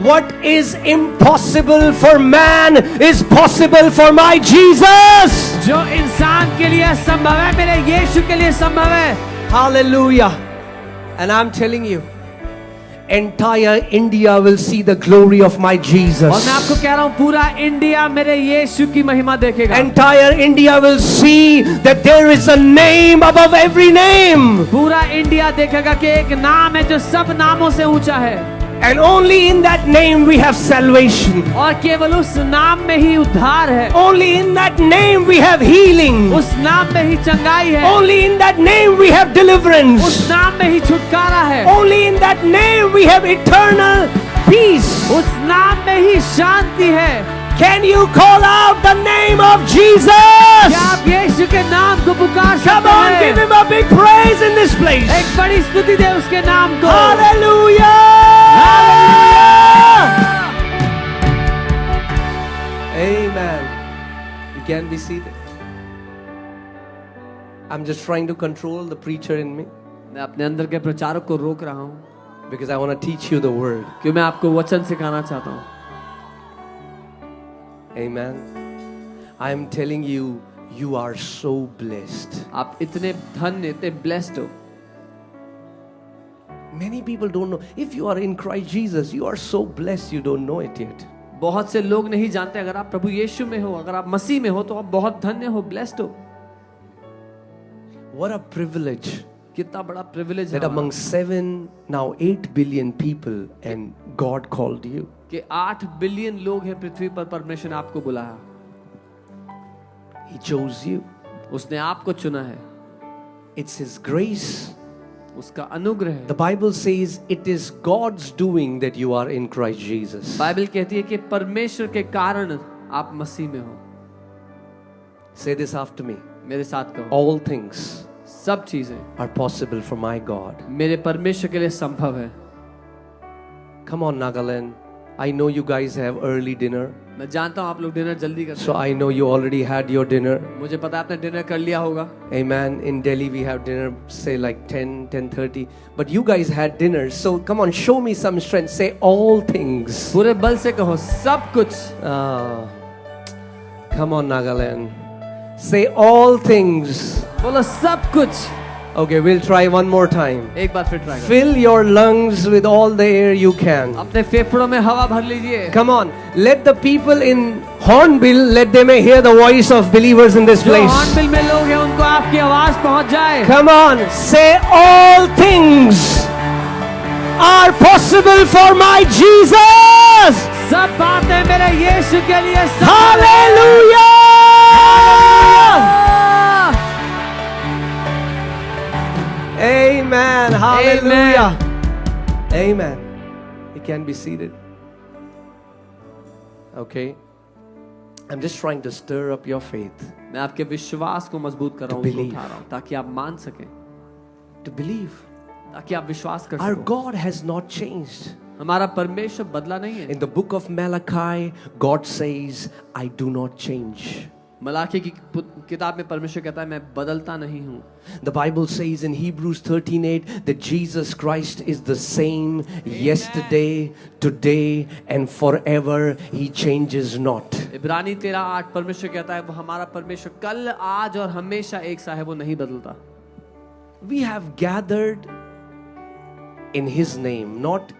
What is impossible for man is possible for my Jesus. जो इंसान के लिए संभव है मेरे यीशु के लिए संभव है। Hallelujah. And I'm telling you, entire India will see the glory of my Jesus. और मैं आपको कह रहा हूँ पूरा इंडिया मेरे यीशु की महिमा देखेगा। Entire India will see that there is a name above every name. पूरा इंडिया देखेगा कि एक नाम है जो सब नामों से ऊंचा है। And only in that name we have salvation. और केवल उस नाम में ही उद्धार है। Only in that name we have healing. उस नाम में ही चंगाई है। Only in that name we have deliverance. उस नाम में ही छुटकारा है। Only in that name we have eternal peace. उस नाम में ही शांति है। Can you call out the name of Jesus? क्या आप यीशु के नाम को पुकार सकते हैं? Come on, give him a big praise in this place. एक बड़ी स्तुति दे उसके नाम को। Hallelujah! Amen. You can be seated. I'm just trying to control the preacher in me मैं अपने अंदर के प्रचारक को रोक रहा हूँ because I want to teach you the word. क्योंकि मैं आपको वचन सिखाना चाहता हूँ। Amen. I am telling you, you are so blessed. आप इतने धन्य इतने ब्लेस्ड हो। Many people don't know. If you are in Christ Jesus, you are so blessed you don't know it yet. बहुत से लोग नहीं जानते अगर आप प्रभु यीशु में हो, अगर आप मसीह में हो तो आप बहुत धन्य हो, ब्लेस्ड हो। What a privilege कितना बड़ा प्रिविलेज है that among 7, now 8 billion people and God called you. कि 8 बिलियन लोग हैं पृथ्वी पर, परमेश्वर ने आपको बुलाया। He chose you. उसने आपको चुना है। It's His grace. उसका अनुग्रह है। The Bible says it is God's doing that you are in Christ Jesus. Bible कहती है कि परमेश्वर के कारण आप मसीह में हो। Say this after me. मेरे साथ कहो। All things सब चीजें are possible for my God. मेरे परमेश्वर के लिए संभव है। Come on, Nagaland. I know you guys have early dinner. मैं जानता हूँ आप लोग डिनर जल्दी करते So I know you already had your dinner. हैं। मुझे पता है आपने डिनर कर लिया होगा। Amen. In Delhi we have dinner say like 10:30. But you guys had dinner. So come on, show me some strength. Say all things. पूरे बल से कहो सब कुछ। Come on, Nagaland. Say all things. बोलो सब कुछ। Okay, we'll try one more time. एक बार फिर ट्राई करो। Fill your lungs with all the air you can. अपने फेफड़ों में हवा भर लीजिए। Come on, let the people in Hornbill, let them hear the voice of believers in this जो place. हॉर्नबिल में लोग हैं उनको आपकी आवाज पहुंच जाए। Come on, say all things are possible for my Jesus. सब बातें मेरे यीशु के लिए Hallelujah! Amen. Hallelujah. Amen. You can be seated. Okay. I'm just trying to stir up your faith. मैं आपके विश्वास को मजबूत कर रहा हूँ, believe. उठा रहा हूँ ताकि आप मान सकें, To believe. ताकि आप विश्वास कर Our सकें। God has not changed. हमारा परमेश्वर बदला नहीं है। In the book of Malachi, God says, I do not change. Malachi की किताब में परमेश्वर कहता है मैं बदलता नहीं हूँ। The Bible says in Hebrews 13:8 that Jesus Christ is the same yesterday, today and forever. He changes not. इब्रानी 13:8 परमेश्वर कहता है वो हमारा परमेश्वर कल आज और हमेशा एक सा है, वो नहीं बदलता। We have gathered in His name, not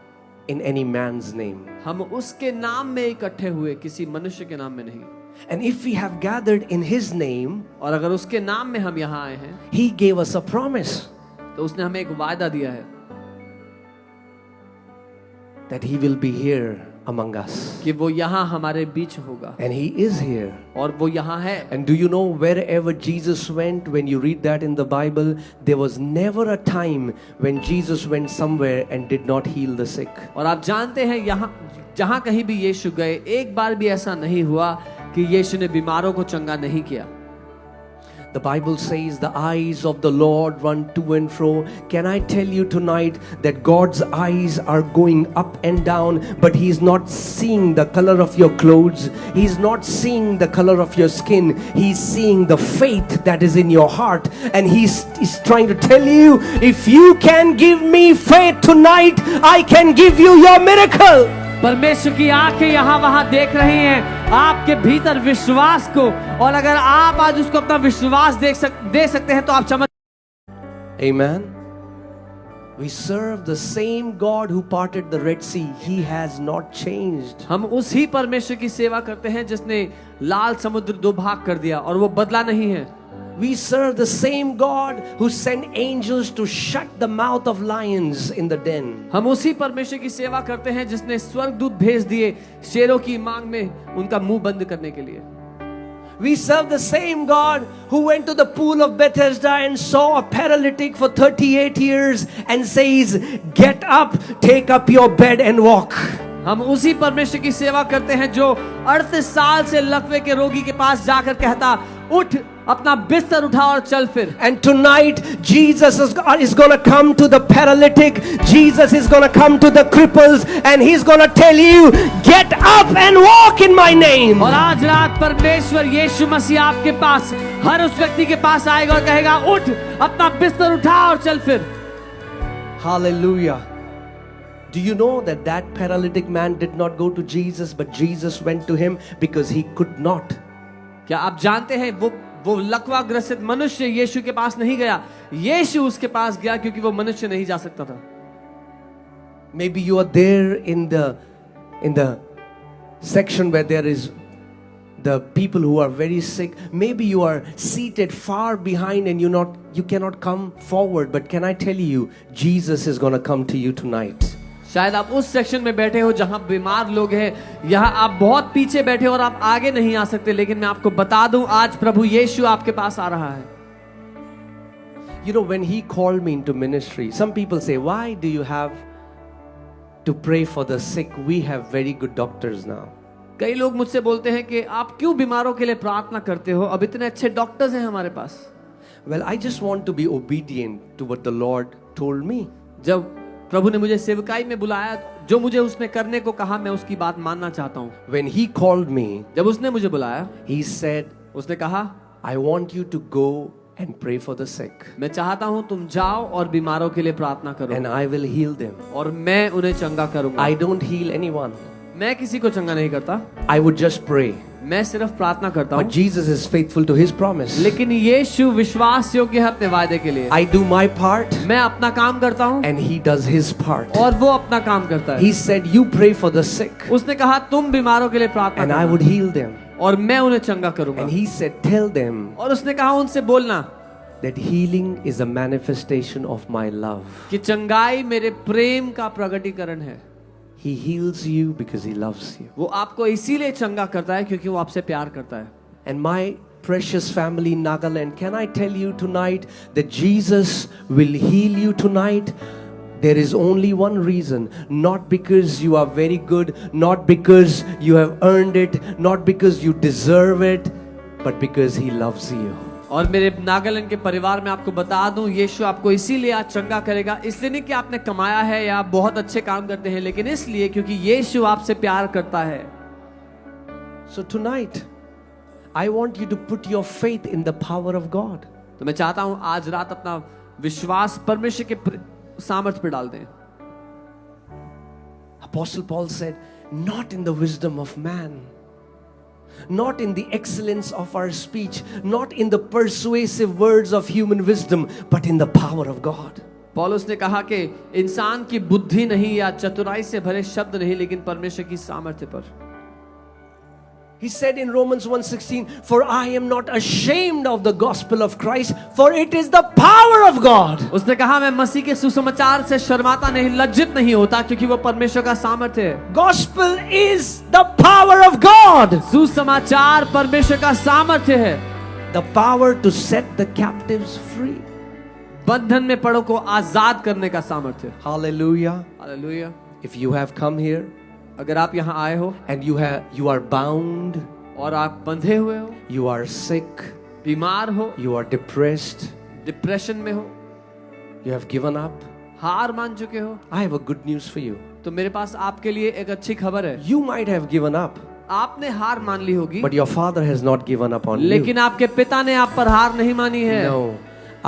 in any man's name. हम उसके नाम में इकट्ठे हुए, किसी मनुष्य के नाम में नहीं। And if we have gathered in His name, और अगर उसके नाम में हम यहाँ आए हैं He gave us a promise तो उसने हमें एक वायदा दिया है that He will be here among us. कि वो यहाँ हमारे बीच होगा, And He is here. और वो यहाँ है। And do you know, wherever Jesus went, when you read that in the Bible, there was never a time when Jesus went somewhere and did not heal the sick. और आप जानते हैं यहाँ जहाँ कहीं भी यीशु गए, एक बार भी ऐसा नहीं हुआ कि यीशु ने बीमारों को चंगा नहीं किया। The Bible says the eyes of the Lord run to and fro. Can I tell you tonight that God's eyes are going up and down, but He's not seeing the color of your clothes. He's not seeing the color of your skin. He's seeing the faith that is in your heart. And He's trying to tell you, if you can give me faith tonight, I can give you your miracle. परमेश्वर की आंखें यहाँ वहां देख रही हैं आपके भीतर विश्वास को, और अगर आप आज उसको अपना विश्वास दे सकते हैं तो आप चमक। Amen. We serve the same God who parted the Red Sea. He has not changed. हम उसी परमेश्वर की सेवा करते हैं जिसने लाल समुद्र दो भाग कर दिया और वो बदला नहीं है। We serve the same God who sent angels to shut the mouth of lions in the den. हम उसी परमेश्वर की सेवा करते हैं जिसने स्वर्गदूत भेज दिए शेरों की मांग में उनका मुंह बंद करने के लिए। We serve the same God who went to the pool of Bethesda and saw a paralytic for 38 years and says, "Get up, take up your bed and walk." हम उसी परमेश्वर की सेवा करते हैं जो 38 साल से लकवे के रोगी के पास जाकर कहता, उठ, अपना बिस्तर उठा और चल फिर। And tonight Jesus is going to come to the paralytic. Jesus is going to come to the cripples and He's going to tell you, get up and walk in my name. और आज रात परमेश्वर यीशु मसीह आपके पास, हर उस व्यक्ति के पास आएगा और कहेगा, उठ, अपना बिस्तर उठा और चल फिर। Hallelujah. Do you know that paralytic man did not go to Jesus, but Jesus went to him because he could not? क्या आप जानते हैं वो लकवा ग्रसित मनुष्य यीशु के पास नहीं गया, यीशु उसके पास गया क्योंकि वो मनुष्य नहीं जा सकता था। Maybe you are there in the section where there is the people who are very sick. Maybe you are seated far behind and you cannot come forward, but can I tell you, Jesus is going to come to you tonight. शायद आप उस section में बैठे हो जहां बीमार लोग हैं, यहाँ आप बहुत पीछे बैठे हो और आप आगे नहीं आ सकते, लेकिन मैं आपको बता दूं आज प्रभु यीशु आपके पास आ रहा है। You know, when He called me into ministry, some people say, why do you have to pray for the sick? We have very good doctors now. कई लोग मुझसे बोलते हैं कि आप क्यों बीमारों के लिए प्रार्थना करते हो, अब इतने अच्छे डॉक्टर्स हैं हमारे पास। Well, I just want to be obedient to what the Lord told me. जब प्रभु ने मुझे सेवकाई में बुलाया, जो मुझे उसने करने को कहा, मैं उसकी बात मानना चाहता हूँ। When He called me, जब उसने मुझे बुलाया, He said, उसने कहा, I want you to go and pray for the sick. मैं चाहता हूँ तुम जाओ और बीमारों के लिए प्रार्थना करो, And I will heal them. और मैं उन्हें चंगा करूंगा। I don't heal anyone. मैं किसी को चंगा नहीं करता, I would just pray. मैं सिर्फ प्रार्थना करता But हूँ। Jesus is faithful to His promise. लेकिन यीशु विश्वास योग्य है अपने वायदे के लिए। I do my part मैं अपना काम करता हूँ and He does His part. और वो अपना काम करता है। He said, you pray for the sick उसने कहा तुम बीमारों के लिए प्रार्थना and I करना, would heal them. और मैं उन्हें चंगा करूंगा। And He said, tell them और उसने कहा उनसे बोलना that healing is a manifestation of my love. कि चंगाई मेरे प्रेम का प्रकटीकरण है। He heals you because He loves you. वो आपको इसीलिए चंगा करता है क्योंकि वो आपसे प्यार करता है। And my precious family in Nagaland, can I tell you tonight that Jesus will heal you tonight? There is only one reason, not because you are very good, not because you have earned it, not because you deserve it, but because He loves you. और मेरे नागालैंड के परिवार में आपको बता दूं, यीशु आपको इसीलिए आज चंगा करेगा, इसलिए नहीं कि आपने कमाया है या आप बहुत अच्छे काम करते हैं, लेकिन इसलिए क्योंकि यीशु आपसे प्यार करता है। So tonight, I want you to put your faith in the power of God. तो मैं चाहता हूं आज रात अपना विश्वास परमेश्वर के सामर्थ्य पर डाल दें। Apostle Paul said, not in the wisdom of man, not in the excellence of our speech, not in the persuasive words of human wisdom, but in the power of God. पौलुस ने कहा कि इंसान की बुद्धि नहीं या चतुराई से भरे शब्द नहीं, लेकिन परमेश्वर की सामर्थ्य पर। He said in Romans 1:16, "For I am not ashamed of the gospel of Christ, for it is the power of God." उसने कहा मैं मसीह के सुसमाचार से शर्माता नहीं, लज्जित नहीं होता, क्योंकि वो परमेश्वर का सामर्थ्य है। Gospel is the power of God. सुसमाचार परमेश्वर का सामर्थ्य है। The power to set the captives free. बंधन में पड़ों को आजाद करने का सामर्थ्य। Hallelujah. Hallelujah. If you have come here अगर आप यहाँ आए हो and you are bound, और आप बंधे हुए हो, you are sick, बीमार हो, you are depressed, डिप्रेशन में हो, you have given up, हार मान चुके हो, I have a good news for you. तो मेरे पास आपके लिए एक अच्छी खबर है। You might have given up, आपने हार मान ली होगी, but your Father has not given up on you. लेकिन आपके पिता ने आप पर हार नहीं मानी है। No.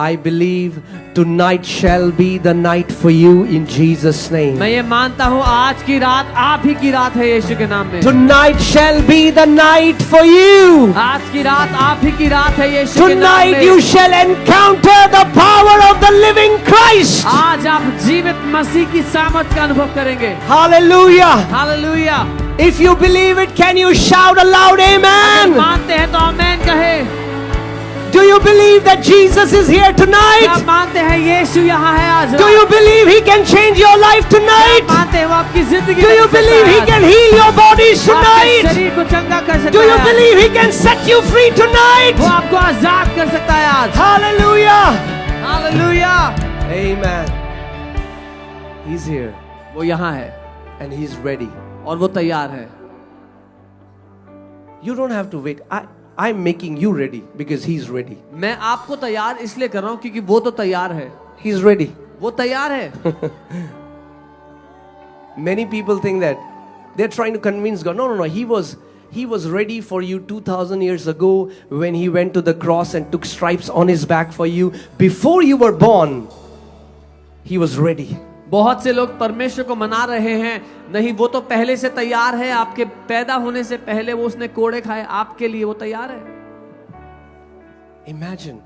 I believe tonight shall be the night for you in Jesus' name. मैं ये मानता हूँ आज की रात आप ही की रात है यीशु के नाम में। Tonight shall be the night for you. आज की रात आप ही की रात है यीशु के नाम Tonight में। you shall encounter the power of the living Christ. आज आप जीवित मसीह की सामर्थ का अनुभव करेंगे। Hallelujah. Hallelujah. If you believe it, can you shout aloud amen? मानते हैं तो आमेन कहे। Do you believe that Jesus is here क्या tonight? मानते हैं यीशु यहाँ है आज? Do you believe He can change your life tonight? मानते हैं वो आपकी जिंदगी Do you बदल सकता believe है He आज? can heal your bodies आपके tonight? शरीर को चंगा कर सकता Do you है आज? believe He can set you free tonight? वो आपको आजाद कर सकता है आज। Hallelujah. Hallelujah. Amen. He's here वो यहाँ है and He's ready. और वो तैयार है। You don't have to wait. I'm making you ready because He's ready. मैं आपको तैयार इसलिए कर रहा हूँ क्योंकि वो तो तैयार है। He's ready. वो तैयार है। Many people think that they're trying to convince God. No. He was ready for you 2,000 years ago when He went to the cross and took stripes on His back for you. Before you were born, He was ready. बहुत से लोग परमेश्वर को मना रहे हैं, नहीं वो तो पहले से तैयार है, आपके पैदा होने से पहले वो उसने कोड़े खाए, आपके लिए वो तैयार है। Imagine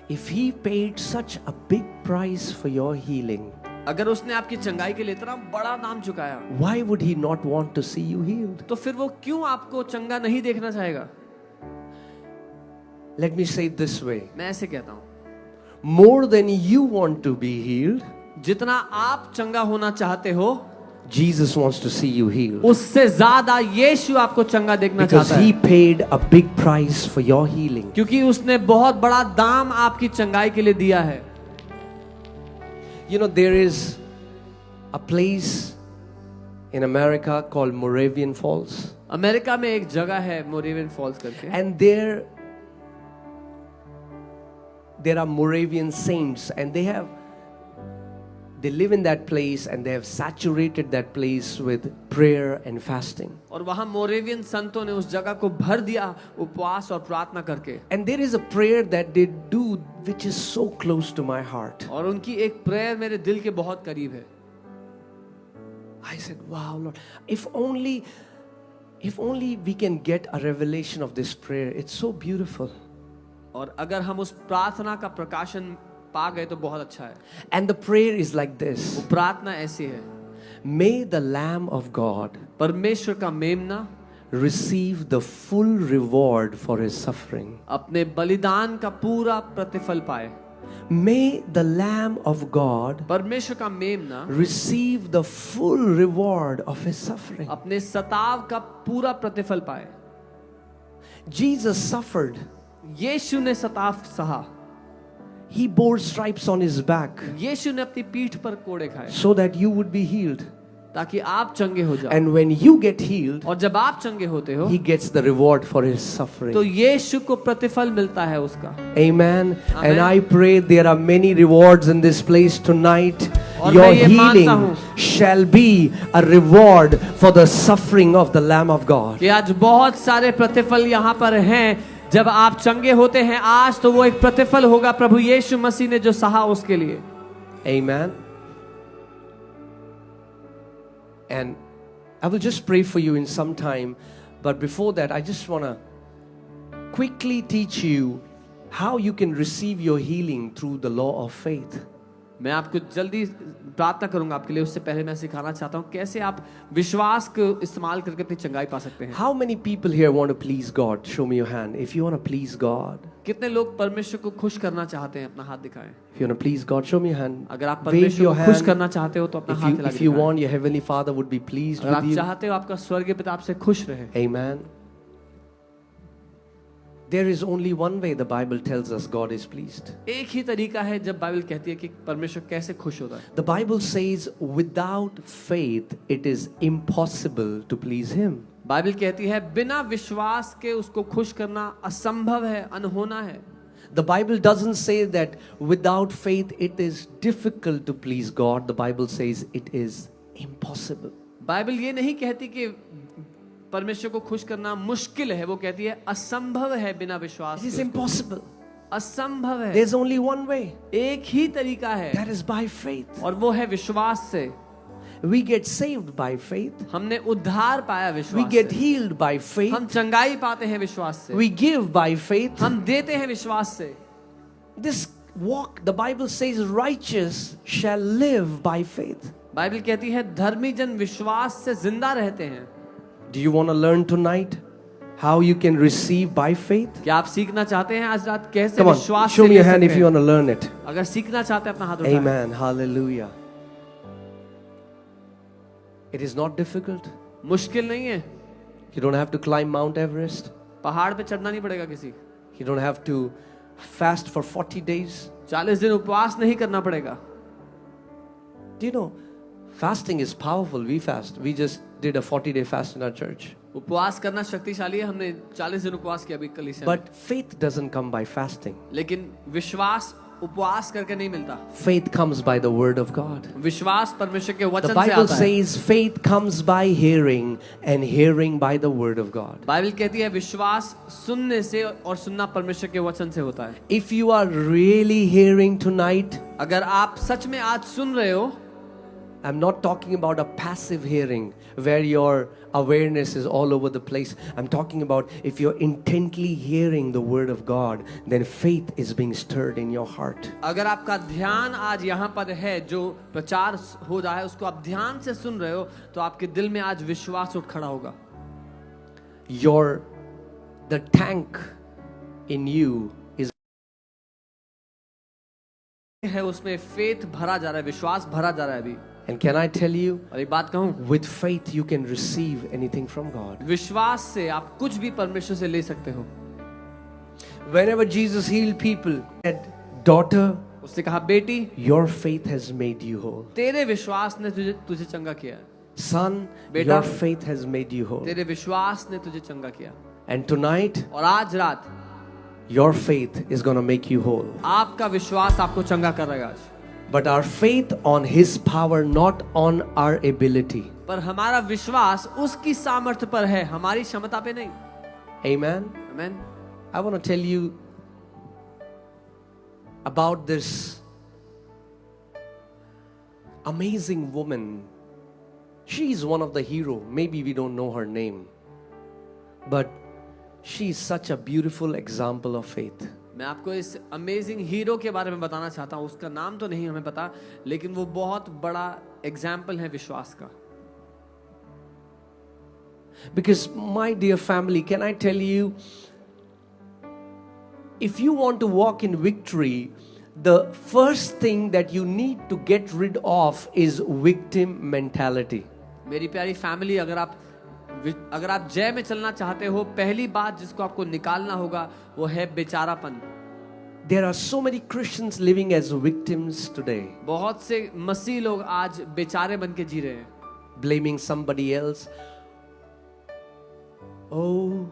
if He paid such a big price for your healing. अगर उसने आपकी चंगाई के लिए इतना बड़ा दाम चुकाया, Why would He not want to see you healed? तो फिर वो क्यों आपको चंगा नहीं देखना चाहेगा? Let me say it this way. मैं ऐसे कहता हूँ, More than you want to be healed, जितना आप चंगा होना चाहते हो, Jesus wants to see you healed. उससे ज्यादा यीशु आपको चंगा देखना Because चाहता He है, paid a big price for your healing. क्योंकि उसने बहुत बड़ा दाम आपकी चंगाई के लिए दिया है। You know, there is a place in America called Moravian Falls. America में एक जगह है मोरेवियन फॉल्स करके, And there are Moravian saints, and they live in that place, and they have saturated that place with prayer and fasting. और वहां मोरेवियन संतों ने उस जगह को भर दिया उपवास और प्रार्थना करके। And there is a prayer that they do which is so close to my heart. और उनकी एक प्रेयर मेरे दिल के बहुत करीब है। I said, wow, Lord, if only we can get a revelation of this prayer. It's so beautiful. और अगर हम उस प्रार्थना का प्रकाशन पा गए तो बहुत अच्छा है। And the prayer is like this. वो प्रार्थना ऐसी है, May the Lamb of God परमेश्वर का मेमना receive the full reward for His suffering. अपने बलिदान का पूरा प्रतिफल पाए। May the Lamb of God परमेश्वर का मेमना receive the full reward of His suffering. अपने सताव का पूरा प्रतिफल पाए। Jesus suffered. यीशु ने सताव सहा, He bore stripes on His back यीशु ने अपनी पीठ पर कोड़े खाए so that you would be healed. ताकि आप चंगे हो जाओ। And when you get healed, और जब आप चंगे होते हो He gets the reward for His तो suffering. यीशु को प्रतिफल मिलता है उसका। Amen. Amen. And I pray there are many rewards in this place tonight. और Your मैं ये मानता healing हूँ shall be a reward for the suffering of the Lamb of God. कि आज बहुत सारे प्रतिफल यहाँ पर हैं। जब आप चंगे होते हैं आज, तो वो एक प्रतिफल होगा प्रभु यीशु मसीह ने जो सहा उसके लिए। Amen. And I will just pray for you in some time, but before that I just want to quickly teach you how you can receive your healing through the law of faith. मैं आपको जल्दी प्रार्थना करूंगा आपके लिए, उससे पहले मैं सिखाना चाहता हूं कैसे आप विश्वास को इस्तेमाल करके अपनी चंगाई पा सकते हैं। How many people here want to please God? Show me your hand. If you want to please God. कितने लोग परमेश्वर को खुश करना चाहते हैं? अपना हाथ दिखाएं। If you want to please God, show me your hand. अगर आप Wave परमेश्वर your को खुश hand. करना चाहते हो तो अपना हाथ हिला If के you दिखाएं। want, your heavenly Father would be pleased अगर with आप you. चाहते हो आपका स्वर्गीय पिता आपसे खुश रहे। Amen. There is only one way the Bible tells us God is pleased. एक ही तरीका है जब बाइबल कहती है कि परमेश्वर कैसे खुश होता है। The Bible says without faith it is impossible to please Him. Bible कहती है बिना विश्वास के उसको खुश करना असंभव है, अनहोना है। The Bible doesn't say that without faith it is difficult to please God. The Bible says it is impossible. Bible ये नहीं कहती कि परमेश्वर को खुश करना मुश्किल है, वो कहती है असंभव है बिना विश्वास It is के। impossible. असंभव है। There's only one way. एक ही तरीका है That is by faith. और वो है विश्वास से। We get saved by faith. हमने उद्धार पाया We विश्वास get से। healed by faith. हम चंगाई पाते हैं विश्वास से। We give by faith. हम देते हैं विश्वास से। This walk, the Bible says, righteous shall live by faith. Bible कहती है धर्मी जन विश्वास से जिंदा रहते हैं। Do you want to learn tonight how you can receive by faith? क्या आप सीखना चाहते हैं आज रात कैसे Come on, विश्वास show से me ले your hand सकते if you हैं? want to learn it. अगर सीखना चाहते हैं अपना हाथ उठाएं। Amen. Hallelujah. It is not difficult. मुश्किल नहीं है। You don't have to climb Mount Everest. पहाड़ पे चढ़ना नहीं पड़ेगा किसी। You don't have to fast for 40 days. 40 दिन उपवास नहीं करना पड़ेगा। Do you know, fasting is powerful. We fast. We just did a 40-day fast in our church. उपवास करना शक्तिशाली है। हमने 40 दिन उपवास किया अभी कलीसिया में। But faith doesn't come by fasting. लेकिन विश्वास उपवास करके नहीं मिलता। Faith comes by the word of God. विश्वास परमेश्वर के The वचन से Bible आता है। says faith comes by hearing and hearing by the word of God. Bible कहती है विश्वास सुनने से और सुनना परमेश्वर के वचन से होता है। If you are really hearing tonight, अगर आप सच में आज सुन रहे हो, I'm not talking about a passive hearing where your awareness is all over the place. I'm talking about if you're intently hearing the word of God, then faith is being stirred in your heart. अगर आपका ध्यान आज यहाँ पर है जो प्रचार हो रहा है उसको आप ध्यान से सुन रहे हो तो आपके दिल में आज विश्वास उठ खड़ा होगा। The tank in you is है उसमें फेथ भरा जा रहा है, विश्वास भरा जा रहा है अभी। and can I tell you, और एक बात कहूँ, with faith you can receive anything from God. विश्वास से आप कुछ भी परमेश्वर से ले सकते हो। Whenever Jesus healed people, he said, daughter, उसने कहा बेटी your faith has made you whole. तेरे विश्वास ने तुझे चंगा किया। Son, बेटा, your faith has made you whole. तेरे विश्वास ने तुझे चंगा किया। And tonight, और आज रात your faith is going to make you whole. आपका विश्वास आपको चंगा करेगा आज। But our faith on His power, not on our ability. पर हमारा विश्वास उसकी सामर्थ्य पर है, हमारी क्षमता पे नहीं। Amen. आमीन। I want to tell you about this amazing woman. She is one of the hero. Maybe we don't know her name, but she is such a beautiful example of faith. मैं आपको इस amazing hero के बारे में बताना चाहता हूँ। उसका नाम तो नहीं हमें पता, लेकिन वो बहुत बड़ा एग्जाम्पल है विश्वास का। Because my dear family, can I tell you, if you want to walk in victory, the first thing that you need to get rid of is victim mentality. मेरी प्यारी फैमिली, अगर आप जय में चलना चाहते हो, पहली बात जिसको आपको निकालना होगा वो है बेचारापन। There are so many Christians living as victims today, बहुत से मसीह लोग आज बेचारे बन के जी रहे हैं, blaming somebody else. Oh,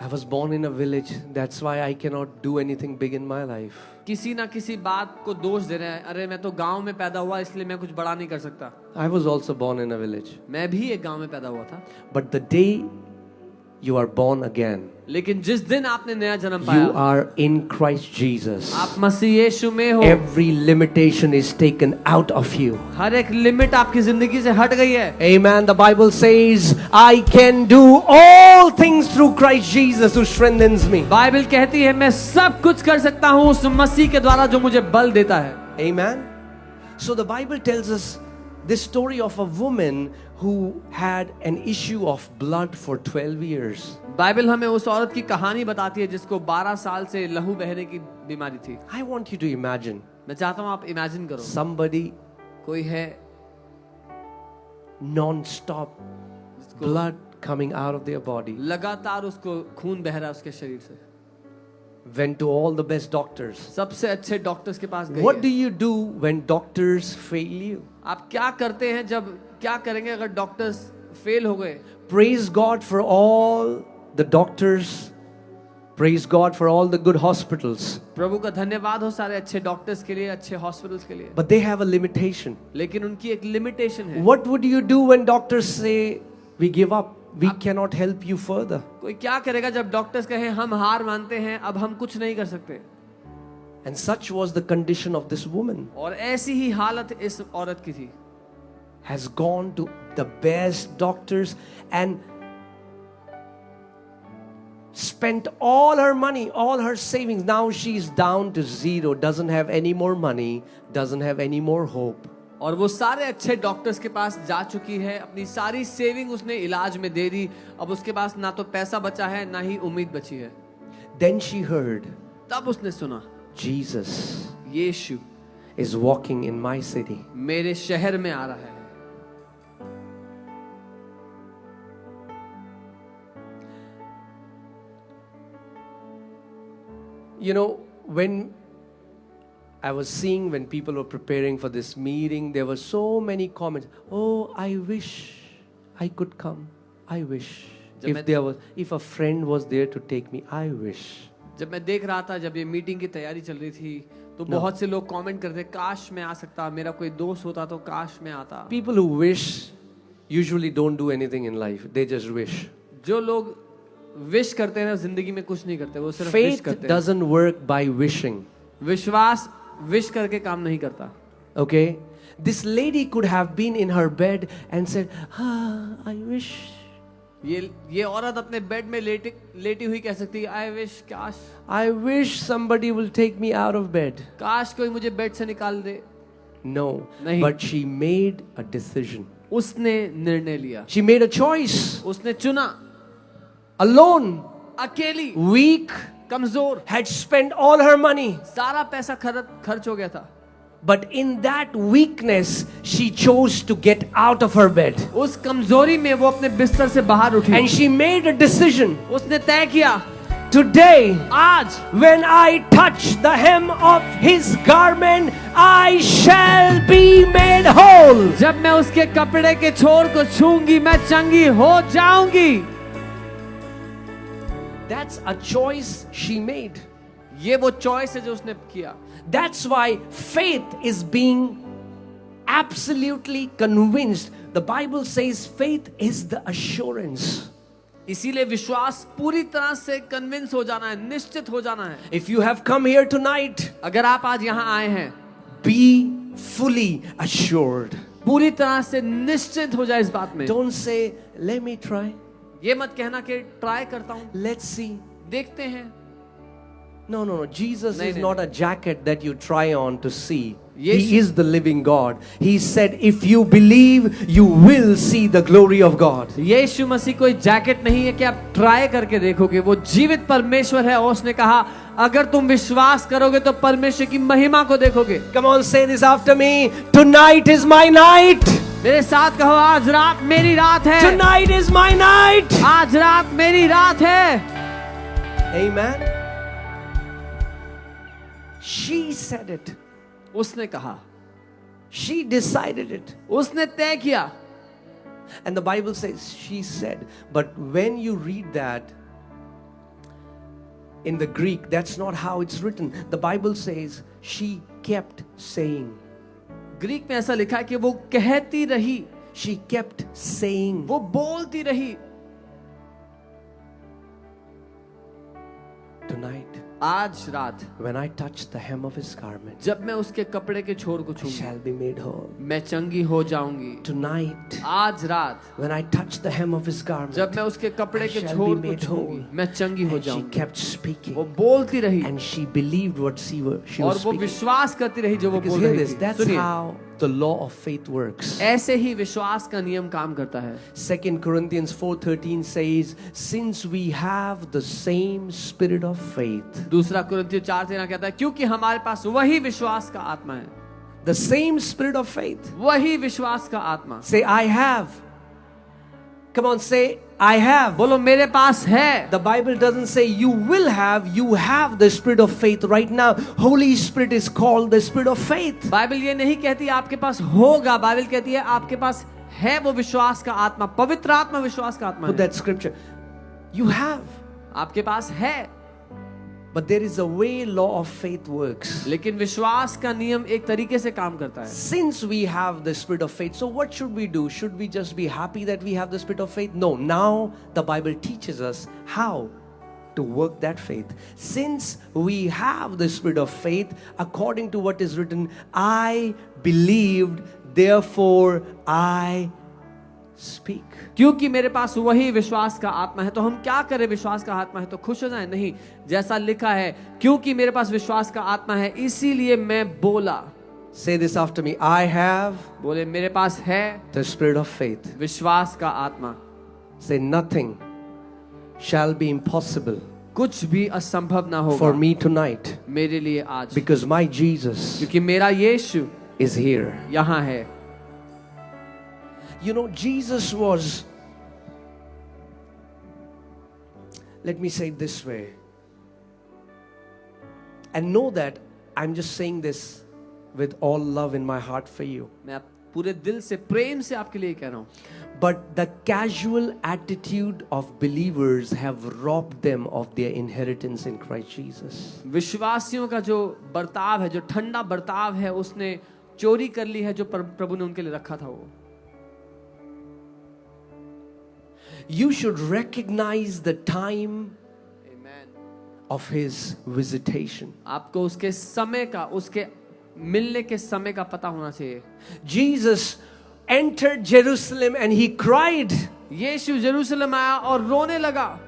I was born in a village, that's why I cannot do anything big in my life. किसी ना किसी बात को दोष दे रहे हैं। अरे मैं तो गांव में पैदा हुआ इसलिए मैं कुछ बड़ा नहीं कर सकता। I was also born in a village. मैं भी एक गांव में पैदा हुआ था। But the day you are born again, लेकिन जिस दिन आपने नया जन्म पाया, you are in Christ Jesus. आप मसीह यीशु में हो, Every limitation is taken out of you. हर एक लिमिट आपकी जिंदगी से हट गई है। Amen. The Bible says, I can do all things through Christ Jesus who strengthens me. Bible कहती है मैं सब कुछ कर सकता हूँ उस मसीह के द्वारा जो मुझे बल देता है। Amen. So the Bible tells us this story of a woman who had an issue of blood for 12 years. Bible हमें उस औरत की कहानी बताती है जिसको 12 साल से लहू बहने की बीमारी थी. I want you to imagine मैं चाहता हूँ आप इमेजिन करो, somebody कोई है non-stop blood coming out of their body, लगातार उसको खून बह रहा है उसके शरीर से, went to all the best doctors. सबसे अच्छे डॉक्टर्स के पास गई What है. do you do when doctors fail you? आप क्या करते हैं जब, क्या करेंगे अगर डॉक्टर्स फेल हो गए? Praise God for all the doctors. Praise God for all the good hospitals. प्रभु का धन्यवाद हो सारे अच्छे डॉक्टर्स के लिए, अच्छे हॉस्पिटल्स के लिए. But they have a limitation. लेकिन उनकी एक लिमिटेशन है. What would you do when doctors say, we give up, we cannot help you further? कोई क्या करेगा जब डॉक्टर्स कहें हम हार मानते हैं, अब हम कुछ नहीं कर सकते? And such was the condition of this woman. और ऐसी ही हालत इस औरत की थी. Has gone to the best doctors and spent all her money, all her savings. Now she's down to zero, doesn't have any more money, doesn't have any more hope. और वो सारे अच्छे डॉक्टर्स के पास जा चुकी है, अपनी सारी सेविंग उसने इलाज में दे दी, अब उसके पास ना तो पैसा बचा है ना ही उम्मीद बची है. Then she heard, तब उसने सुना Jesus Yeshu is walking in my city. मेरे शहर में आ रहा है. You know, when I was seeing when people were preparing for this meeting, there were so many comments. Oh, I wish I could come. I wish if a friend was there to take me. I wish. जब मैं देख रहा था, जब ये meeting की तैयारी चल रही थी, तो बहुत से लोग कमेंट करते, काश मैं आ सकता, मेरा कोई दोस्त होता तो काश मैं आता. People who wish usually don't do anything in life. They just wish. जो लोग विश करते हैं जिंदगी में कुछ नहीं करते, वो सिर्फ विश Faith करते हैं. doesn't work by wishing. विश्वास विश करके काम नहीं करता. Okay? This lady could have been in her bed and said, I wish. ये औरत अपने बेड में लेटी हुई कह सकती है, आई विश, काश. I wish somebody will take me out of bed. काश कोई मुझे बेड से निकाल दे. No. नहीं. But she made a decision. उसने निर्णय लिया. She made a choice. उसने चुना. Alone. अकेली. Weak. कमजोर. Had spent all her money. सारा पैसा खर्च हो गया था. But in that weakness, she chose to get out of her bed. उस कमजोरी में वो अपने बिस्तर से बाहर उठी. And she made a decision. उसने तय किया, today, आज, when I touch the hem of his garment, I shall be made whole. जब मैं उसके कपड़े के छोर को छूंगी, मैं चंगी हो जाऊंगी. That's a choice she made. ये वो चॉइस है जो उसने किया. That's why faith is being absolutely convinced. The Bible says faith is the assurance. इसीलिए विश्वास पूरी तरह से कन्विंस हो जाना है, निश्चित हो जाना है. If you have come here tonight, अगर आप आज यहाँ आए हैं, be fully assured. पूरी तरह से निश्चित हो जाए इस बात में. Don't say, let me try. ये मत कहना कि ट्राई करता हूँ, Let's see. देखते हैं. No. Jesus is नहीं. not a jacket that you try on to see. Yes. He is the living God. He said, if you believe, you will see the glory of God. यीशु मसीह कोई jacket नहीं है कि आप try करके देखोगे. वो जीवित परमेश्वर है और उसने कहा अगर तुम विश्वास करोगे तो परमेश्वर की महिमा को देखोगे. Come on, say this after me. Tonight is my night. मेरे साथ कहो, आज रात मेरी रात है. Tonight is my night. आज रात मेरी रात है. Amen. She said it. उसने कहा. She decided it. उसने तय किया. And the Bible says she said. But when you read that in the Greek, that's not how it's written. The Bible says she kept saying. Greek में ऐसा लिखा है कि वो कहती रही. She kept saying. वो बोलती रही. Tonight. आज रात when I touch the hem of his garment, जब मैं उसके कपड़े के छोर को I छूऊंगी shall be made whole. मैं चंगी हो जाऊंगी। Tonight, आज रात when I touch the hem of his garment, जब मैं उसके कपड़े I के shall छोर be को made छूऊंगी whole. मैं चंगी हो and she जाऊंगी। kept speaking, वो बोलती रही and she believed what she was और वो speaking. विश्वास करती रही जो वो Because बोल hear रही this, थी। that's सुनिए, how the law of faith works. ऐसे ही विश्वास का नियम काम करता है। 2 Corinthians 4:13 says, since we have the same spirit of faith, दूसरा कुरिन्थियों 4:13 कहता है क्योंकि हमारे पास वही विश्वास का आत्मा है। the same spirit of faith. वही विश्वास का आत्मा। Say, I have. Come on, say, I have. बोलो मेरे पास है। The Bible doesn't say you will have, you have the spirit of faith right now. Holy Spirit is called the spirit of faith. Bible ये नहीं कहती आपके पास होगा, Bible कहती है आपके पास है वो विश्वास का आत्मा, पवित्र आत्मा विश्वास का आत्मा Put है। that scripture. You have. आपके पास है, But there is a way law of faith works. लेकिन विश्वास का नियम एक तरीके से काम करता है। Since we have the spirit of faith, so what should we do? Should we just be happy that we have the spirit of faith? No, now the Bible teaches us how to work that faith. Since we have the spirit of faith, according to what is written, I believed, therefore I speak. क्योंकि मेरे पास वही विश्वास का आत्मा है, तो हम क्या करें? विश्वास का आत्मा है तो खुश हो जाएं? नहीं, जैसा लिखा है, क्योंकि मेरे पास विश्वास का आत्मा है इसीलिए मैं बोला। Say this after me. I have बोले मेरे पास है the spirit of faith. विश्वास का आत्मा। Say nothing shall be impossible कुछ भी असंभव ना होगा for me tonight, मेरे लिए आज, because my Jesus क्योंकि मेरा यीशु is here. यहाँ है। You know, Jesus was, let me say it this way, and know that I'm just saying this with all love in my heart for you. मैं पूरे दिल से प्रेम से आपके लिए कह रहा हूँ। But the casual attitude of believers have robbed them of their inheritance in Christ Jesus. विश्वासियों का जो बर्ताव है, जो ठंडा बर्ताव है, उसने चोरी कर ली है जो प्रभु ने उनके लिए रखा था। वो You should recognize the time of his visitation. आपको उसके समय का, उसके मिलने के समय का पता होना चाहिए। Jesus entered Jerusalem and he cried. यीशु यरूशलेम आया और रोने लगा।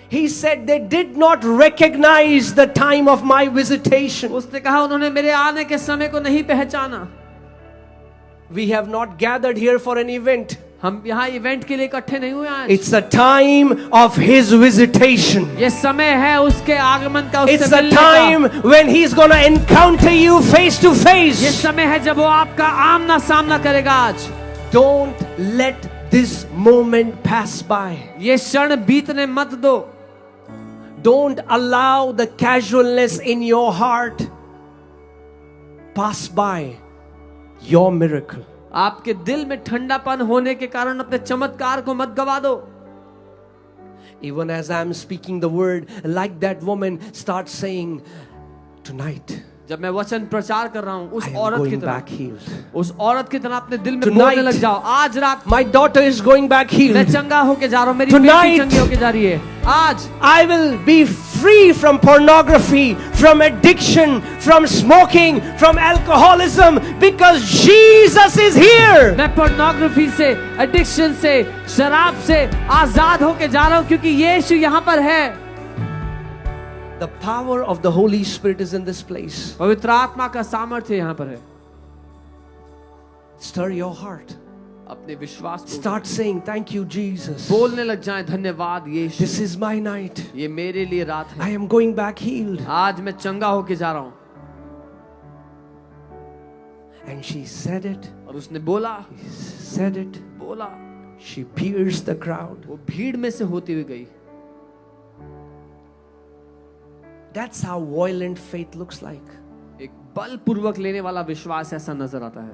He said they did not recognize the time of my visitation. उसने कहा उन्होंने मेरे आने के समय को नहीं पहचाना। We have not gathered here for an event. हम यहाँ इवेंट के लिए इकट्ठे नहीं हुए आज। It's a time of his visitation. ये समय है उसके आगमन का, उससे It's a मिलने time का। when he's going to encounter you face to ये face. समय है जब वो आपका आमना सामना करेगा आज। Don't let this moment pass by. ये क्षण बीतने मत दो। Don't allow the casualness in your heart pass by your miracle. आपके दिल में ठंडापन होने के कारण अपने चमत्कार को मत गवा दो। Even as I'm speaking the word, like that woman, start saying, tonight जब मैं वचन प्रचार कर रहा हूँ उस I am औरत की going तरह, back healed. उस औरत की तरह अपने दिल में Tonight, बोलने लग जाओ, आज रात My daughter is going back मैं healed. चंगा होके जा रहा हूँ, मेरी Tonight, बेटी चंगी होके जा रही है। आज I will be free from pornography, from addiction, from smoking, from alcoholism, because Jesus is here. मैं पोर्नोग्राफी से, एडिक्शन से, शराब से आजाद होके जा रहा हूँ क्योंकि यीशु यहाँ पर है। The power of the Holy Spirit is in this place. पवित्र आत्मा का सामर्थ्य यहाँ पर है। Stir your heart. अपने विश्वास को Start saying, thank you, Jesus. बोलने लग जाएं, धन्यवाद यीशु, This is my night. ये मेरे लिए रात है। I am going back healed. आज मैं चंगा होके जा रहा हूँ। And she said it, और उसने बोला, said it. बोला, She pierced the crowd. वो भीड़ में से होती हुई गई। That's how violent faith looks like. एक बलपूर्वक लेने वाला विश्वास ऐसा नजर आता है।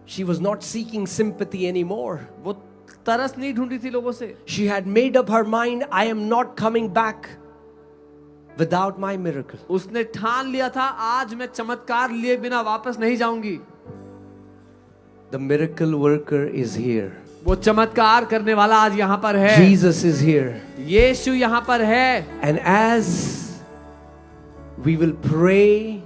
She was not seeking sympathy anymore. वो तरस नहीं ढूंढी थी लोगों से। She had made up her mind, I am not coming back without my miracle. उसने ठान लिया था, आज मैं चमत्कार लिए बिना वापस नहीं जाऊंगी। The miracle worker is here. वो चमत्कार करने वाला आज यहाँ पर है। Jesus is here. यीशु यहाँ पर है। And as we will pray,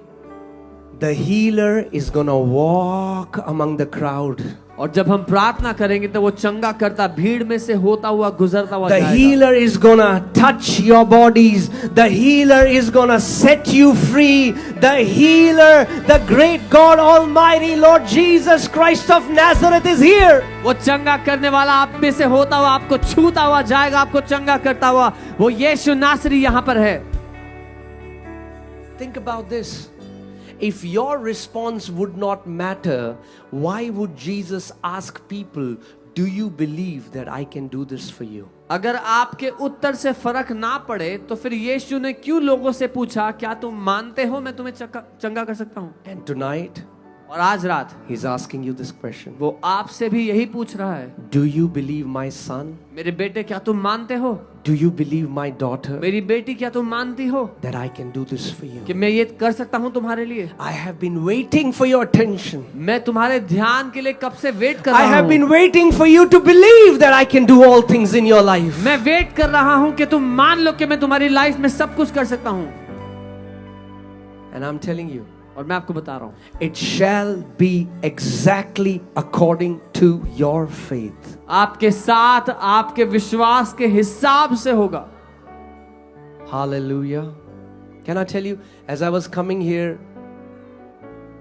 the healer is gonna walk among the crowd. और जब हम प्रार्थना करेंगे तो वो चंगा करता भीड़ में से होता हुआ गुजरता हुआ The जाएगा। healer is gonna touch your bodies. The healer is gonna set you free. The healer, the great God Almighty, Lord Jesus Christ of Nazareth is here. वो चंगा करने वाला आप में से होता हुआ आपको छूता हुआ जाएगा, आपको चंगा करता हुआ वो यीशु नासरी यहाँ पर है। Think about this. If your response would not matter, why would Jesus ask people, do you believe that I can do this for you? अगर आपके उत्तर से फर्क ना पड़े तो फिर यीशु ने क्यों लोगों से पूछा, क्या तुम मानते हो मैं तुम्हें चंगा कर सकता हूँ? And tonight, और आज रात He's asking you this question. वो आपसे भी यही पूछ रहा है, Do you believe my son? मेरे बेटे क्या तुम मानते हो? Do you believe my daughter? मेरी बेटी क्या तुम मानती हो That I can do this for you? कि मैं ये कर सकता हूँ तुम्हारे लिए? I have been waiting for your attention. मैं तुम्हारे ध्यान के लिए कब से वेट कर I रहा have हूँ। been waiting for you to believe that I can do all things in your life. मैं वेट कर रहा हूँ कि तुम मान लो कि मैं तुम्हारी लाइफ में सब कुछ कर सकता हूँ। And I'm telling you, और मैं आपको बता रहा हूँ, it shall be exactly according to your faith. आपके साथ आपके विश्वास के हिसाब से होगा। Hallelujah. Can I tell you, as I was coming here,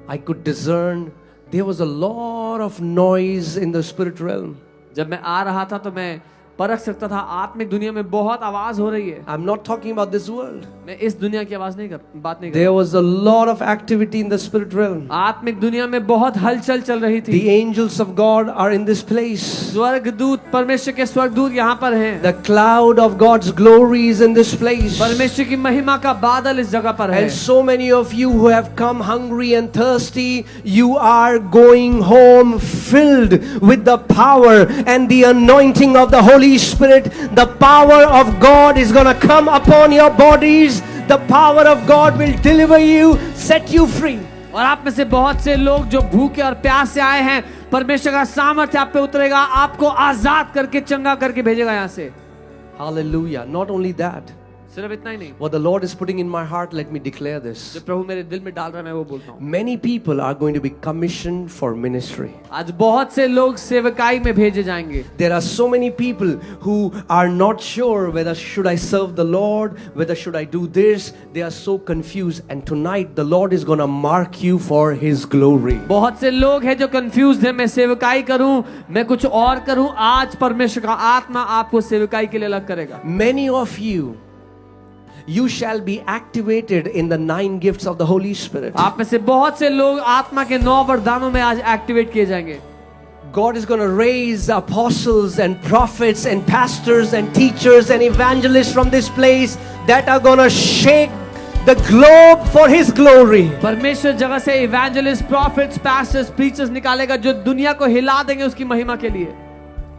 I could discern there was a lot of noise in the spirit realm. जब मैं आ रहा था तो मैं परख सकता था आत्मिक दुनिया में बहुत आवाज हो रही है। I'm not talking about this world. मैं इस दुनिया की बात नहीं कर There was a lot of activity in the spirit realm. आत्मिक दुनिया में बहुत हलचल चल रही थी। The angels of God are in this place. स्वर्गदूत, परमेश्वर के स्वर्गदूत यहाँ पर हैं। The cloud of God's glory is in this place. परमेश्वर की महिमा का बादल इस जगह पर है। And so many of you who have come hungry and thirsty, you are going home filled with the power and the anointing of the Holy Spirit. The power of God is going to come upon your bodies. The power of God will deliver you, set you free. और आप में से बहुत से लोग जो भूखे और प्यास से आए हैं, परमेश्वर का सामर्थ्य आप पे उतरेगा, आपको आजाद करके चंगा करके भेजेगा यहाँ से। Hallelujah. Not only that, सिर्फ इतना ही नहीं, what the Lord is putting in my heart, let me declare this. जो प्रभु मेरे दिल में डाल रहा है मैं वो बोलता हूँ। Many people are going to be commissioned for ministry. आज बहुत से लोग सेवकाई में भेजे जाएंगे। There are so many people who are not sure whether should I serve the Lord, whether should I do this. They are so confused, and tonight the Lord is going to mark you for His glory. बहुत से लोग हैं जो confuse हैं, मैं सेवकाई करूं, मैं कुछ और करूं। आज परमेश्वर का आत्मा आपको सेवकाई के लिए अलग करेगा। Many of you shall be activated in the 9 gifts of the Holy Spirit. आप में से बहुत से लोग आत्मा के 9 वरदानों में आज एक्टिवेट किए जाएंगे। God is going to raise apostles and prophets and pastors and teachers and evangelists from this place that are going to shake the globe for His glory. परमेश्वर जगह से इवेंजलिस्ट, प्रॉफिट्स, पास्टर्स, प्रीचर्स निकालेगा जो दुनिया को हिला देंगे उसकी महिमा के लिए।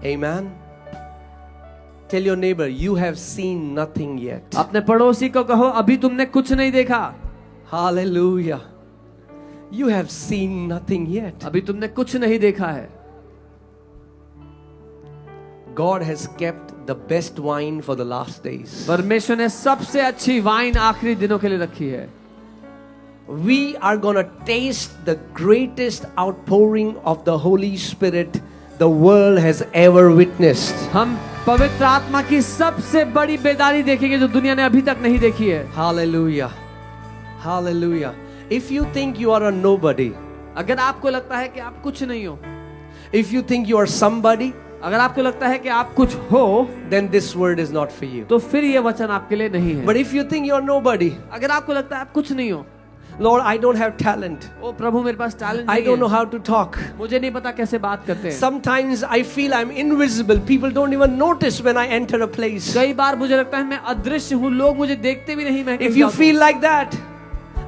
Amen. Tell your neighbor, you have seen nothing yet. अपने पड़ोसी को कहो, अभी तुमने कुछ नहीं देखा। Hallelujah. You have seen nothing yet. अभी तुमने कुछ नहीं देखा है। God has kept the best wine for the last days. परमेश्वर ने सबसे अच्छी वाइन आखिरी दिनों के लिए रखी है। We are going to taste the greatest outpouring of the Holy Spirit the world has ever witnessed. हम पवित्र आत्मा की सबसे बड़ी बेदारी देखेंगे जो दुनिया ने अभी तक नहीं देखी है। Hallelujah. Hallelujah. If you think you are a nobody, अगर आपको लगता है कि आप कुछ नहीं हो, if you think you are somebody, अगर आपको लगता है कि आप कुछ हो, then this word is not for you. तो फिर ये वचन आपके लिए नहीं है। But if you think you are nobody, अगर आपको लगता है आप कुछ नहीं हो, Lord, I don't have talent. ओ प्रभु मेरे पास टैलेंट I नहीं don't know है, how to talk. मुझे नहीं पता कैसे बात करते हैं। Sometimes I feel I'm invisible. People don't even notice when I enter a place. कई बार मुझे लगता है मैं अदृश्य हूँ, लोग मुझे देखते भी नहीं। मैं If you feel like that,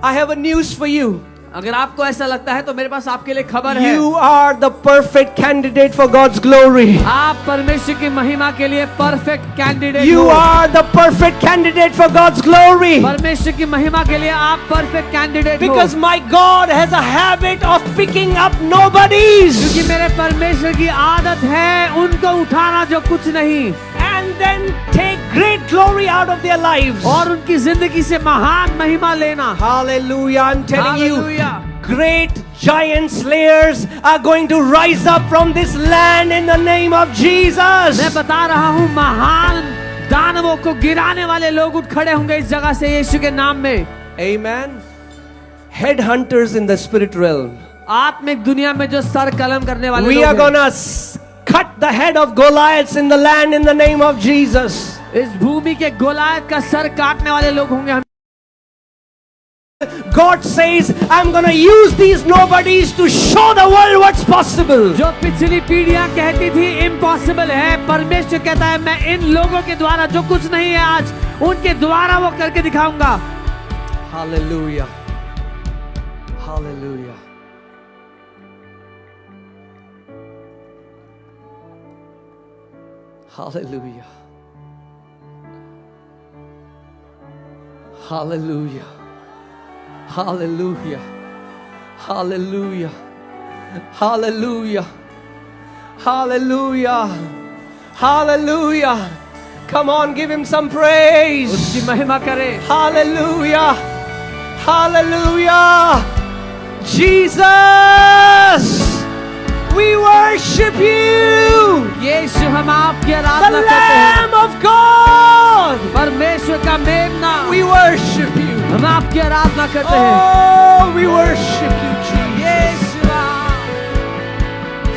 I have a news for you. अगर आपको ऐसा लगता है तो मेरे पास आपके लिए खबर है। You are the perfect candidate for God's glory. आप परमेश्वर की महिमा के लिए परफेक्ट कैंडिडेट You हो। are the perfect candidate for God's glory. परमेश्वर की महिमा के लिए आप परफेक्ट कैंडिडेट हो। Because my God has a habit of picking up nobodies. क्योंकि मेरे परमेश्वर की आदत है उनको उठाना जो कुछ नहीं। and then take great glory out of their lives. और उनकी जिंदगी से महान महिमा लेना. Hallelujah. I'm telling Hallelujah. you, great giant slayers are going to rise up from this land in the name of Jesus. मैं बता रहा हूँ, महान दानवों को गिराने वाले लोग उठ खड़े होंगे इस जगह से यीशु के नाम में. Amen. Headhunters in the spirit realm. आत्मिक दुनिया में जो सर कलम करने वाले We लोग are हैं, gonna cut the head of Goliaths in the land in the name of Jesus. इस भूमि के गोलायत का सर काटने वाले लोग होंगे. God says, I'm gonna use these nobodies to show the world what's possible. जो पिछली पीढ़ियां कहती थी इम्पॉसिबल है, परमेश्वर कहता है मैं इन लोगों के द्वारा जो कुछ नहीं है आज, उनके द्वारा वो करके दिखाऊंगा. Hallelujah. Hallelujah. Hallelujah. Hallelujah. Hallelujah. Hallelujah. Hallelujah. Hallelujah. Hallelujah. Come on, give him some praise. उसकी महिमा करे. Hallelujah. Hallelujah. Jesus, we worship you. यीशु हम आपकी The आराधना करते हैं. Lamb of God. परमेश्वर का मेमना, We worship you. हम आपकी आराधना करते हैं. Oh, we worship you, Jesus. Yeshu.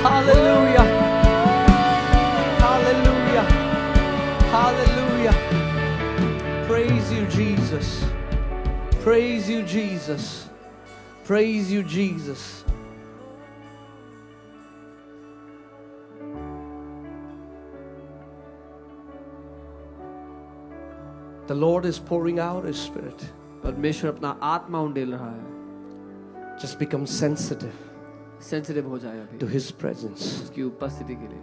Hallelujah. Hallelujah. Hallelujah. Praise you, Jesus. Praise you, Jesus. Praise you, Jesus. The Lord is pouring out His Spirit. परमेश्वर अपना आत्मा उंडेल रहा है. Just become sensitive सेंसिटिव हो जाए अभी to His presence. उसकी उपस्थिति के लिए.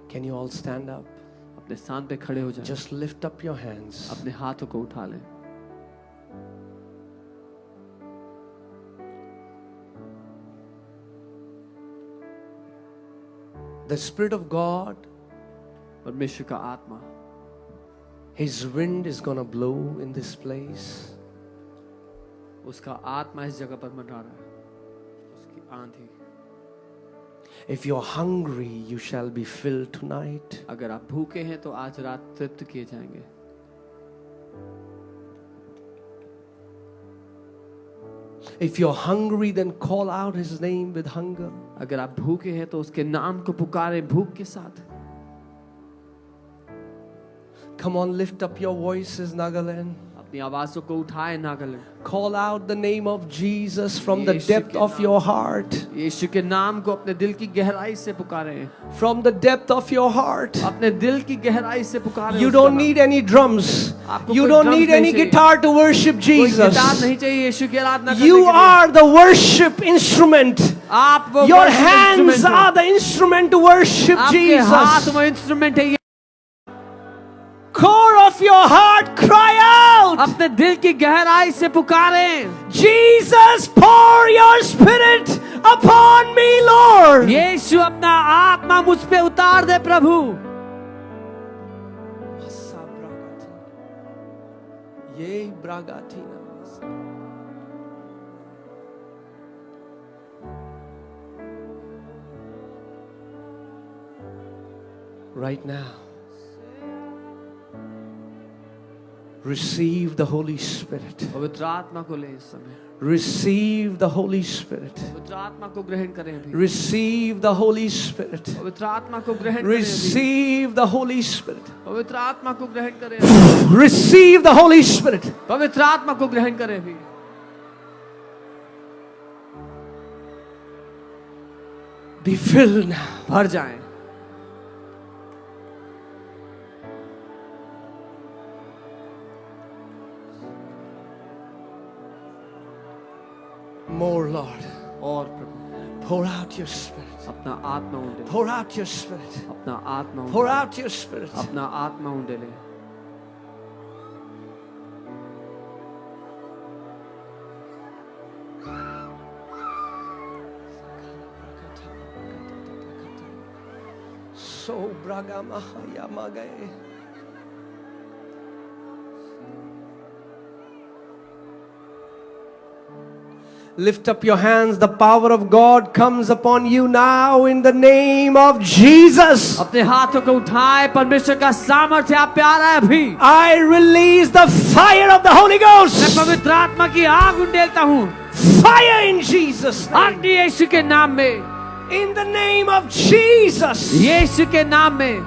Can you all stand up? अपने स्थान पे खड़े हो जाएं. Just lift up your hands. अपने हाथों को उठा लें. The Spirit of God, परमेश्वर का आत्मा, His wind is gonna blow in this place. उसका आत्मा इस जगह पर मंडरा रहा है. उसकी आंधी. If you're hungry, you shall be filled tonight. अगर आप भूखे हैं तो आज रात तृप्त किए जाएंगे. If you're hungry, then call out His name with hunger. अगर आप भूखे हैं तो उसके नाम को पुकारें भूख के साथ. Come on, lift up your voices, Nagaland. अपनी आवाज़ों को उठाए Nagaland. Call out the name of Jesus from the depth of your heart. यीशु के नाम को अपने दिल की गहराई से पुकारें. From the depth of your heart. अपने दिल की गहराई से पुकारें. You don't need any drums. You don't need any guitar to worship Jesus. Guitar नहीं चाहिए यीशु की आराधना करने You के लिए. are the worship instrument. आप वो Your worship hands instrument हो. are the instrument to worship आपके हाथ Jesus. वो इंस्ट्रूमेंट है. Core of your heart, cry out. अपने दिल की गहराई से पुकारें. Jesus, pour your spirit upon me, Lord. यीशु अपना आत्मा मुझ पे उतार दे प्रभु. Ye bragatina. Right now, receive the Holy Spirit. पवित्र आत्मा को ले इस समय. Receive the Holy Spirit. पवित्र आत्मा को ग्रहण करें अभी. Receive the Holy Spirit. पवित्र आत्मा को ग्रहण करें अभी. Receive the Holy Spirit. पवित्र आत्मा को ग्रहण करें अभी. Receive the Holy Spirit. पवित्र आत्मा को ग्रहण करें अभी. Be filled now. भर जाएं. More, Lord. और प्रभु Pour out your Spirit. अपना आत्मा उंडे. Pour out your Spirit. अपना आत्मा Pour उंडे. out your Spirit. अपना आत्मा उंडे ले. So braga mahaya magaye. Lift up your hands. The power of God comes upon you now in the name of Jesus. अपने हाथों को उठाए, परमेश्वर का सामर्थ्य आप पे आ रहा है अभी। I release the fire of the Holy मैं Ghost. पवित्र आत्मा की आग उंडेलता हूँ, Fire in Jesus' name. अग्नि यीशु के नाम में, In the name of Jesus. यीशु के नाम में।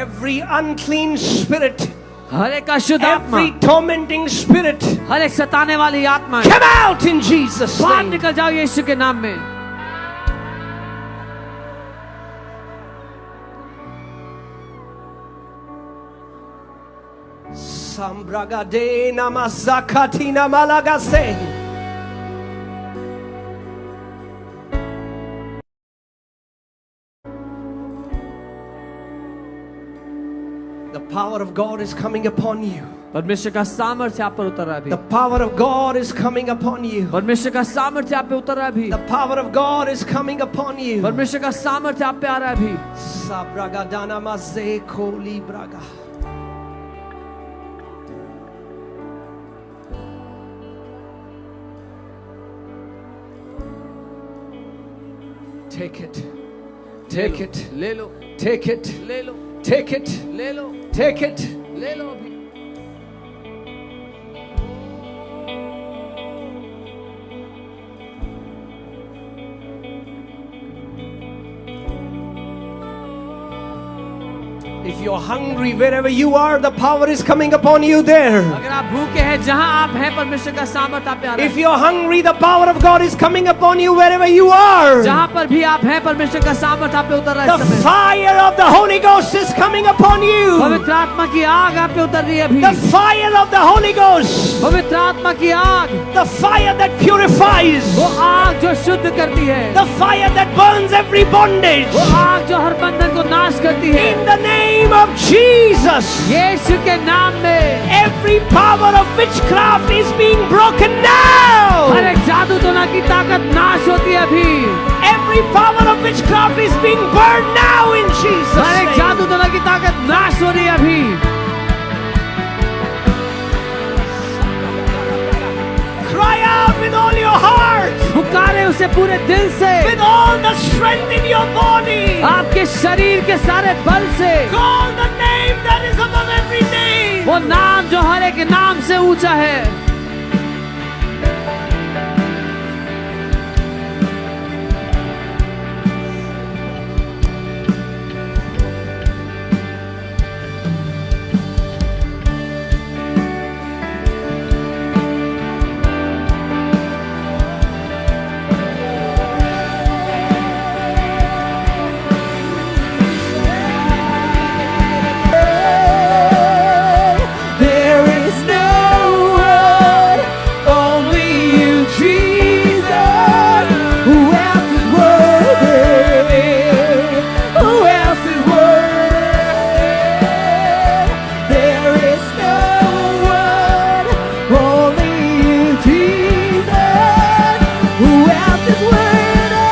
Every unclean spirit, हर एक अशुद्ध आत्मा, every tormenting spirit, हर एक सताने वाली आत्मा, come out in Jesus' बाहर name. निकल जाओ यीशु के नाम में। Sambragade namazakati namalagase. The power of God is coming upon you. परमेश्वर का सामर्थ्य आप पर उतर रहा है अभी। The power of God is coming upon you. परमेश्वर का सामर्थ्य आप पे उतर रहा है अभी। The power of God is coming upon you. परमेश्वर का सामर्थ्य आप पे आ रहा है अभी। Sabragadana maze koli braga. Take it. Take it. ले लो, Take it. ले लो, Take it. ले लो, Take it. ले लो अभी। If you're hungry wherever you are, the power is coming upon you there. अगर आप भूखे हैं जहां आप हैं, परमेश्वर का सामर्थ्य आप पे आ रहा If है। you're hungry, the power of God is coming upon you wherever you are. जहां पर भी आप हैं, परमेश्वर का सामर्थ्य आप पे उतर रहा है The इस समय। fire of the Holy Ghost is coming upon you. पवित्र आत्मा की आग आप पे उतर रही है अभी। The fire of the Holy Ghost. पवित्र आत्मा की आग, The fire that purifies. वो आग जो शुद्ध करती है, The fire that burns every bondage. वो आग जो हर बंधन को नाश करती है। In the name of Jesus. यीशु के नाम में Every power of witchcraft is being broken now. हर एक जादू टोना की ताकत नाश होती है अभी। Every power of witchcraft is being burned now in Jesus' हर एक name. जादू टोना की ताकत नाश हो रही है अभी। Cry out with all your heart, पुकारे उसे पूरे दिल से, with all the strength in your body. आपके शरीर के सारे बल से। Call the name that is above every name. वो नाम जो हर एक नाम से ऊंचा है। There is no one, only you, Jesus. Who else is worthy? Who else is worthy? There is no one, only you, Jesus. Who else is worthy?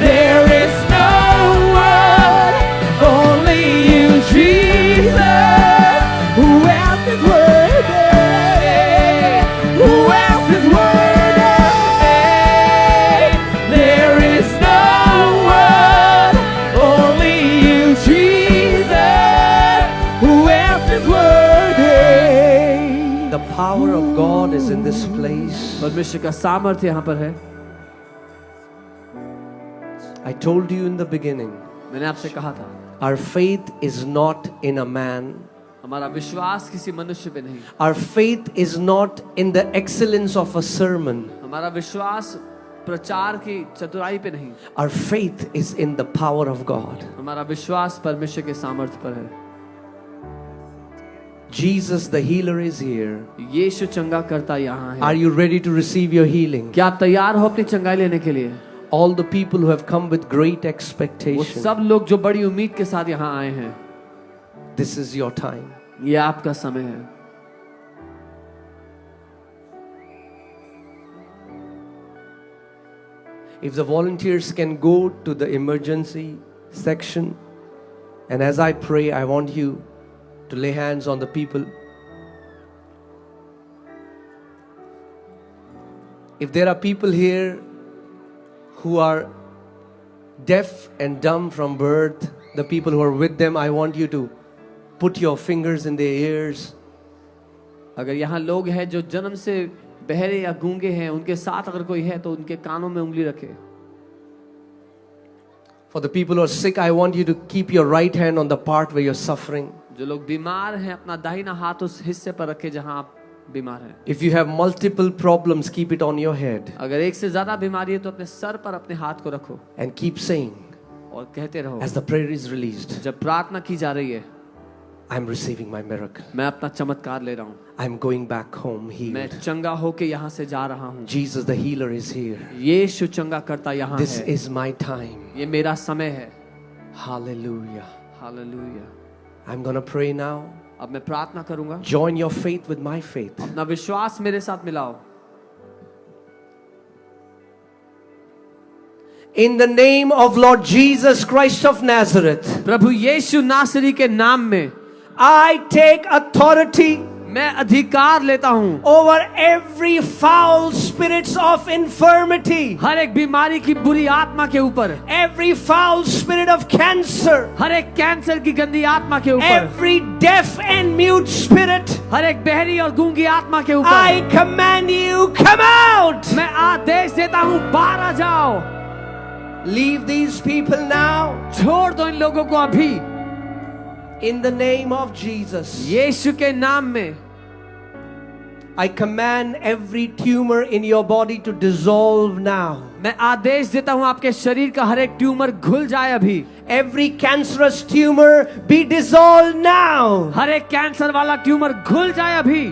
There is no one, only you, Jesus. Who else is worthy? Who else is worthy? There is no one, only you, Jesus. Who else is worthy? The power of God is in this place. परमेश्वर का सामर्थ्य यहाँ पर है। I told you in the beginning, मैंने आपसे कहा था, our faith is not in a man. हमारा विश्वास किसी मनुष्य पे नहीं, Our faith is not in the excellence of a sermon. हमारा विश्वास प्रचार की चतुराई पे नहीं, Our faith is in the power of God. हमारा विश्वास परमेश्वर के सामर्थ्य पर है। Jesus the healer is here. यीशु चंगा करता यहाँ Are है। you ready to receive your healing? क्या आप तैयार हो अपनी चंगाई लेने के लिए? All the people who have come with great वो expectation, सब लोग जो बड़ी उम्मीद के साथ यहाँ आए हैं, this is your time. ये आपका समय है। If the volunteers can go to the emergency section, and as I pray, I want you to lay hands on the people. If there are people here who are deaf and dumb from birth, the people who are with them, I want you to put your fingers in their ears. अगर यहाँ लोग हैं जो जन्म से बहरे या गूंगे हैं, उनके साथ अगर कोई है तो उनके कानों में उंगली रखे. For the people who are sick, I want you to keep your right hand on the part where you're suffering. जो लोग बीमार हैं अपना दाहिना हाथ उस हिस्से पर रखे जहां आप बीमार हैं. If you have multiple problems, keep it on your head. अगर एक से ज्यादा बीमारी है तो अपने सर पर अपने हाथ को रखो And keep saying, और कहते रहो as the prayer is released, जब प्रार्थना की जा रही है, I'm receiving my miracle. मैं अपना चमत्कार ले रहा हूँ. I'm going back home मैं healed. चंगा होके यहाँ से जा रहा हूँ. Jesus the healer is here. यीशु चंगा करता यहाँ This है. is my time. ये मेरा समय है. Hallelujah. Hallelujah. I'm going to pray now. अब मैं प्रार्थना करूंगा. Join your faith with my faith. अपना विश्वास मेरे साथ मिलाओ. In the name of Lord Jesus Christ of Nazareth, प्रभु यीशु नासरी के नाम में I take authority मैं अधिकार लेता हूँ over every foul spirits of infirmity, हर एक बीमारी की बुरी आत्मा के ऊपर, every foul spirit of cancer, हर एक कैंसर की गंदी आत्मा के ऊपर, every deaf and mute spirit. हर एक बहरी और गूंगी आत्मा के ऊपर. I command you, come out. मैं आदेश देता हूँ, बाहर आ जाओ. Leave these people now. छोड़ दो इन लोगों को अभी. In the name of Jesus, यीशु के नाम में I command every tumor in your body to dissolve now. मैं आदेश देता हूँ आपके शरीर का हर एक ट्यूमर घुल जाए अभी. Every cancerous tumor be dissolved now. हर एक कैंसर वाला ट्यूमर घुल जाए अभी.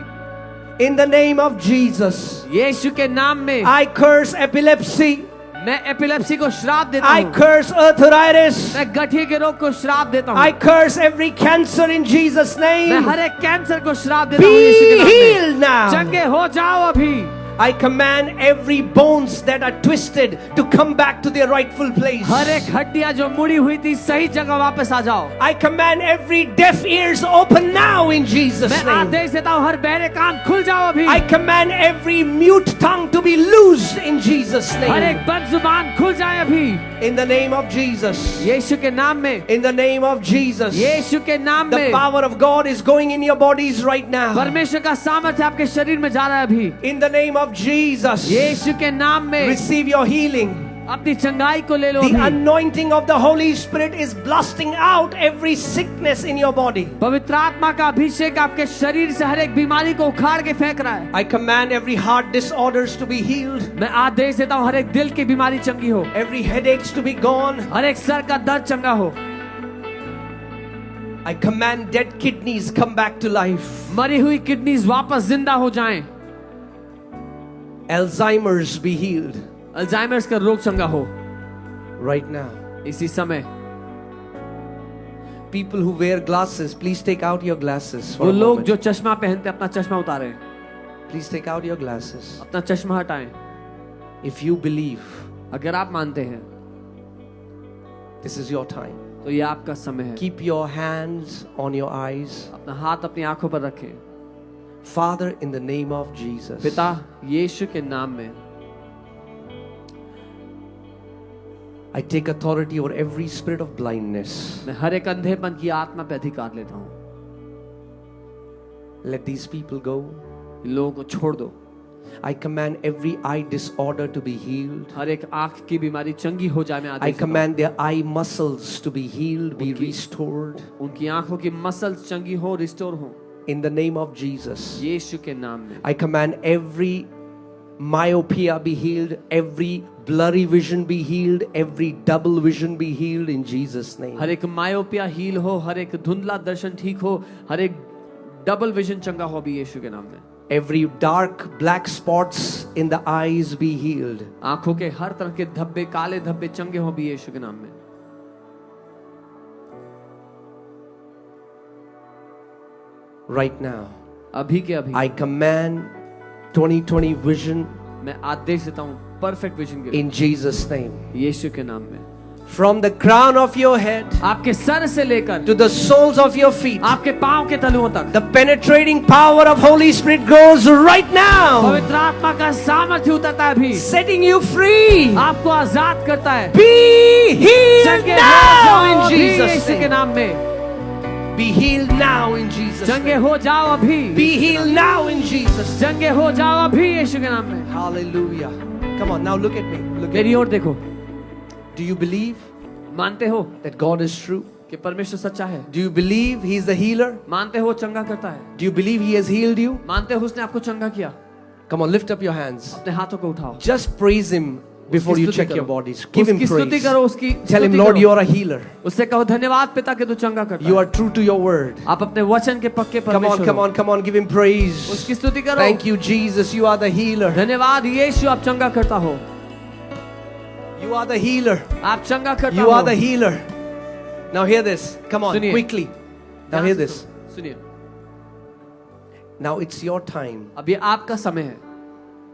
In the name of Jesus, यीशु के नाम में I curse epilepsy. मैं एपिलेप्सी को श्राप देता I हूँ. curse arthritis. मैं गठिया के रोग को श्राप देता हूँ. I curse every cancer in Jesus' मैं name. हर एक कैंसर को श्राप देता हूँ यीशु Be के नाम में. healed now. चंगे हो जाओ अभी. I command every bones that are twisted to come back to their rightful place. हर एक हड्डियां जो मुड़ी हुई थी सही जगह वापस आ जाओ. I command every deaf ears open now in Jesus' मैं name. आदेश देता हूँ हर बहरे कान खुल जाओ अभी. I command every mute tongue to be loosed in Jesus' her name. एक बद जुबान खुल जाए अभी. In the name of Jesus. यीशु के नाम में. In the name of Jesus. यीशु के नाम The में. power of God is going in your bodies right now. परमेश्वर का सामर्थ्य आपके शरीर में जा रहा है अभी. In the name of Jesus. यीशु के नाम में Receive your healing. अपनी चंगाई को ले लो The अभी. anointing of the Holy Spirit is blasting out every sickness in your body. पवित्र आत्मा का अभिषेक आपके शरीर से हर एक बीमारी को उखाड़ के फेंक रहा है. I command every heart disorders to be healed. मैं आदेश देता हूँ हर एक दिल की बीमारी चंगी हो. Every headaches to be gone. हर एक सर का दर्द चंगा हो. I command dead kidneys come back to life. मरी हुई किडनीज वापस जिंदा हो जाएं. Alzheimer's be healed अल्जाइमर्स का रोग चंगा हो right now. इसी समय. People who wear glasses, please take out your glasses for वो a लोग moment. जो चश्मा पहनते अपना चश्मा उतारें. Please take out your glasses. अपना चश्मा हटाएं. If you believe, अगर आप मानते हैं this is your time. तो ये आपका समय है. Keep your hands on your eyes. अपना हाथ अपनी आंखों पर रखें. Father, in the name of Jesus, पिता यीशु के नाम में I take authority over every spirit of blindness. मैं हर एक अंधेपन की आत्मा पे अधिकार लेता हूँ. Let these people go. इन लोगों को छोड़ दो. I command every eye disorder to be healed. हर एक आंख की बीमारी चंगी हो जाए. मैं I आदेश देता command their eye muscles to be healed, be restored. हूँ. उनकी आंखों की मसल्स चंगी हो, रिस्टोर हो. In the name of Jesus, यीशु के नाम में I command every myopia be healed, every blurry vision be healed, every double vision be healed in Jesus' name. हर एक मायोपिया हील हो, हर एक धुंधला दर्शन ठीक हो, हर एक डबल विजन चंगा हो भी यीशु के नाम में. Every dark black spots in the eyes be healed. आंखों के हर तरह के धब्बे, काले धब्बे चंगे हो भी यीशु के नाम में. Right now, अभी के अभी I command 2020 vision मैं आदेश देता हूँ परफेक्ट विजन के लिए। In Jesus' name. यीशु के नाम में। From the crown of your head आपके सर से लेकर to the soles of your feet, आपके पांव के तलुओं तक the penetrating power of Holy Spirit goes right now, पवित्र आत्मा का सामर्थ्य उतरता है अभी, setting you free. आपको आजाद करता है। Be healed चंगे now हो जाओ in अभी Jesus' यीशु के name. नाम में। Be healed now in Jesus' change name. हो जाओ अभी। Be healed now in Jesus' name. चंगे हो जाओ अभी यीशु के नाम में। Hallelujah. Come on, now look at me. Look at मेरी me. ओर देखो। Do you believe मानते हो that God is true? कि परमेश्वर सच्चा है? Do you believe He is the healer? मानते हो चंगा करता है? Do you believe He has healed you? मानते हो उसने आपको चंगा किया? Come on, lift up your hands. अपने हाथों को उठाओ। Just praise Him before उसकी you स्तुति check करो। your bodies. Give Him उसकी स्तुति praise. करो, उसकी Tell Him, स्तुति Lord, करो। you are a healer. उससे कहो धन्यवाद पिता कि तू चंगा करता You है। are true to your word. आप अपने वचन के पक्के Come on, परमेश्वर come हो। on, come on. Give Him praise. उसकी स्तुति करो। Thank you, Jesus. You are the healer. धन्यवाद यीशु आप चंगा करता हो। You are the healer. आप चंगा करता You हो। are the healer. Now hear this. Come on, सुनिए। quickly. Now hear this. सुनिए, Now it's your time अब ये आपका समय है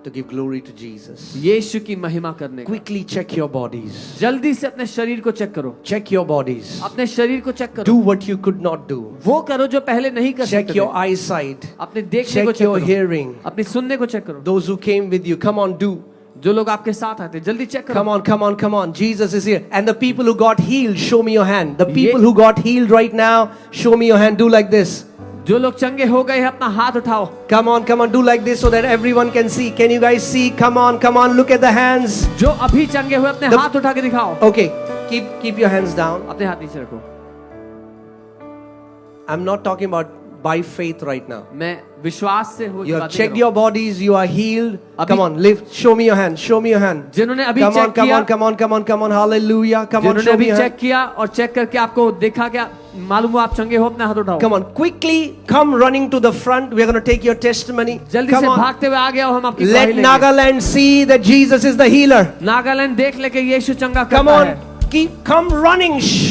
to give glory to Jesus. यीशु की महिमा करने का। Quickly check your bodies. जल्दी से अपने शरीर को चेक करो। Check your bodies. अपने शरीर को चेक Do करो। what you could not do. वो करो जो पहले नहीं कर Check सकते your थे। eyesight. अपने देखने को Check चेक your करो। hearing. अपनी सुनने को चेक करो। Those who came with you, come on, do. जो लोग आपके साथ आते जल्दी चेक करो। Come on, come on, come on. Jesus is here. And the people who got healed, show me your hand. The people Ye- who got healed right now, show me your hand. Do like this. जो लोग चंगे हो गए हैं अपना हाथ उठाओ। Come on, do like this so that everyone can see. Can you guys see? Come on, look at the hands. जो अभी चंगे हुए अपने The- हाथ उठा के दिखाओ। Okay, keep your hands down. अपने हाथ नीचे रखो। I'm not talking about by faith right now. मैं विश्वास से हो You have बातें checked कर रहा your bodies, you are healed. Abhi- Come on, lift. Show me your hand. Show me your hand. हूं। जिन्होंने अभी Come चेक on, come किया, on, come on, come on, come on. Hallelujah. Come on, जिन्होंने show me अभी your check hand. किया और check करके आपको देखा क्या मालूम हुआ आप चंगे हो अपने हाथ उठाओ। Come on, quickly come running to the front. We are going to take your testimony. जल्दी Come से on. भागते हुए आ गया हम आपकी Let गवाही लेंगे। Nagaland see that Jesus is the healer. Nagaland देख ले कि यीशु चंगा Come करता on, है। come running. Show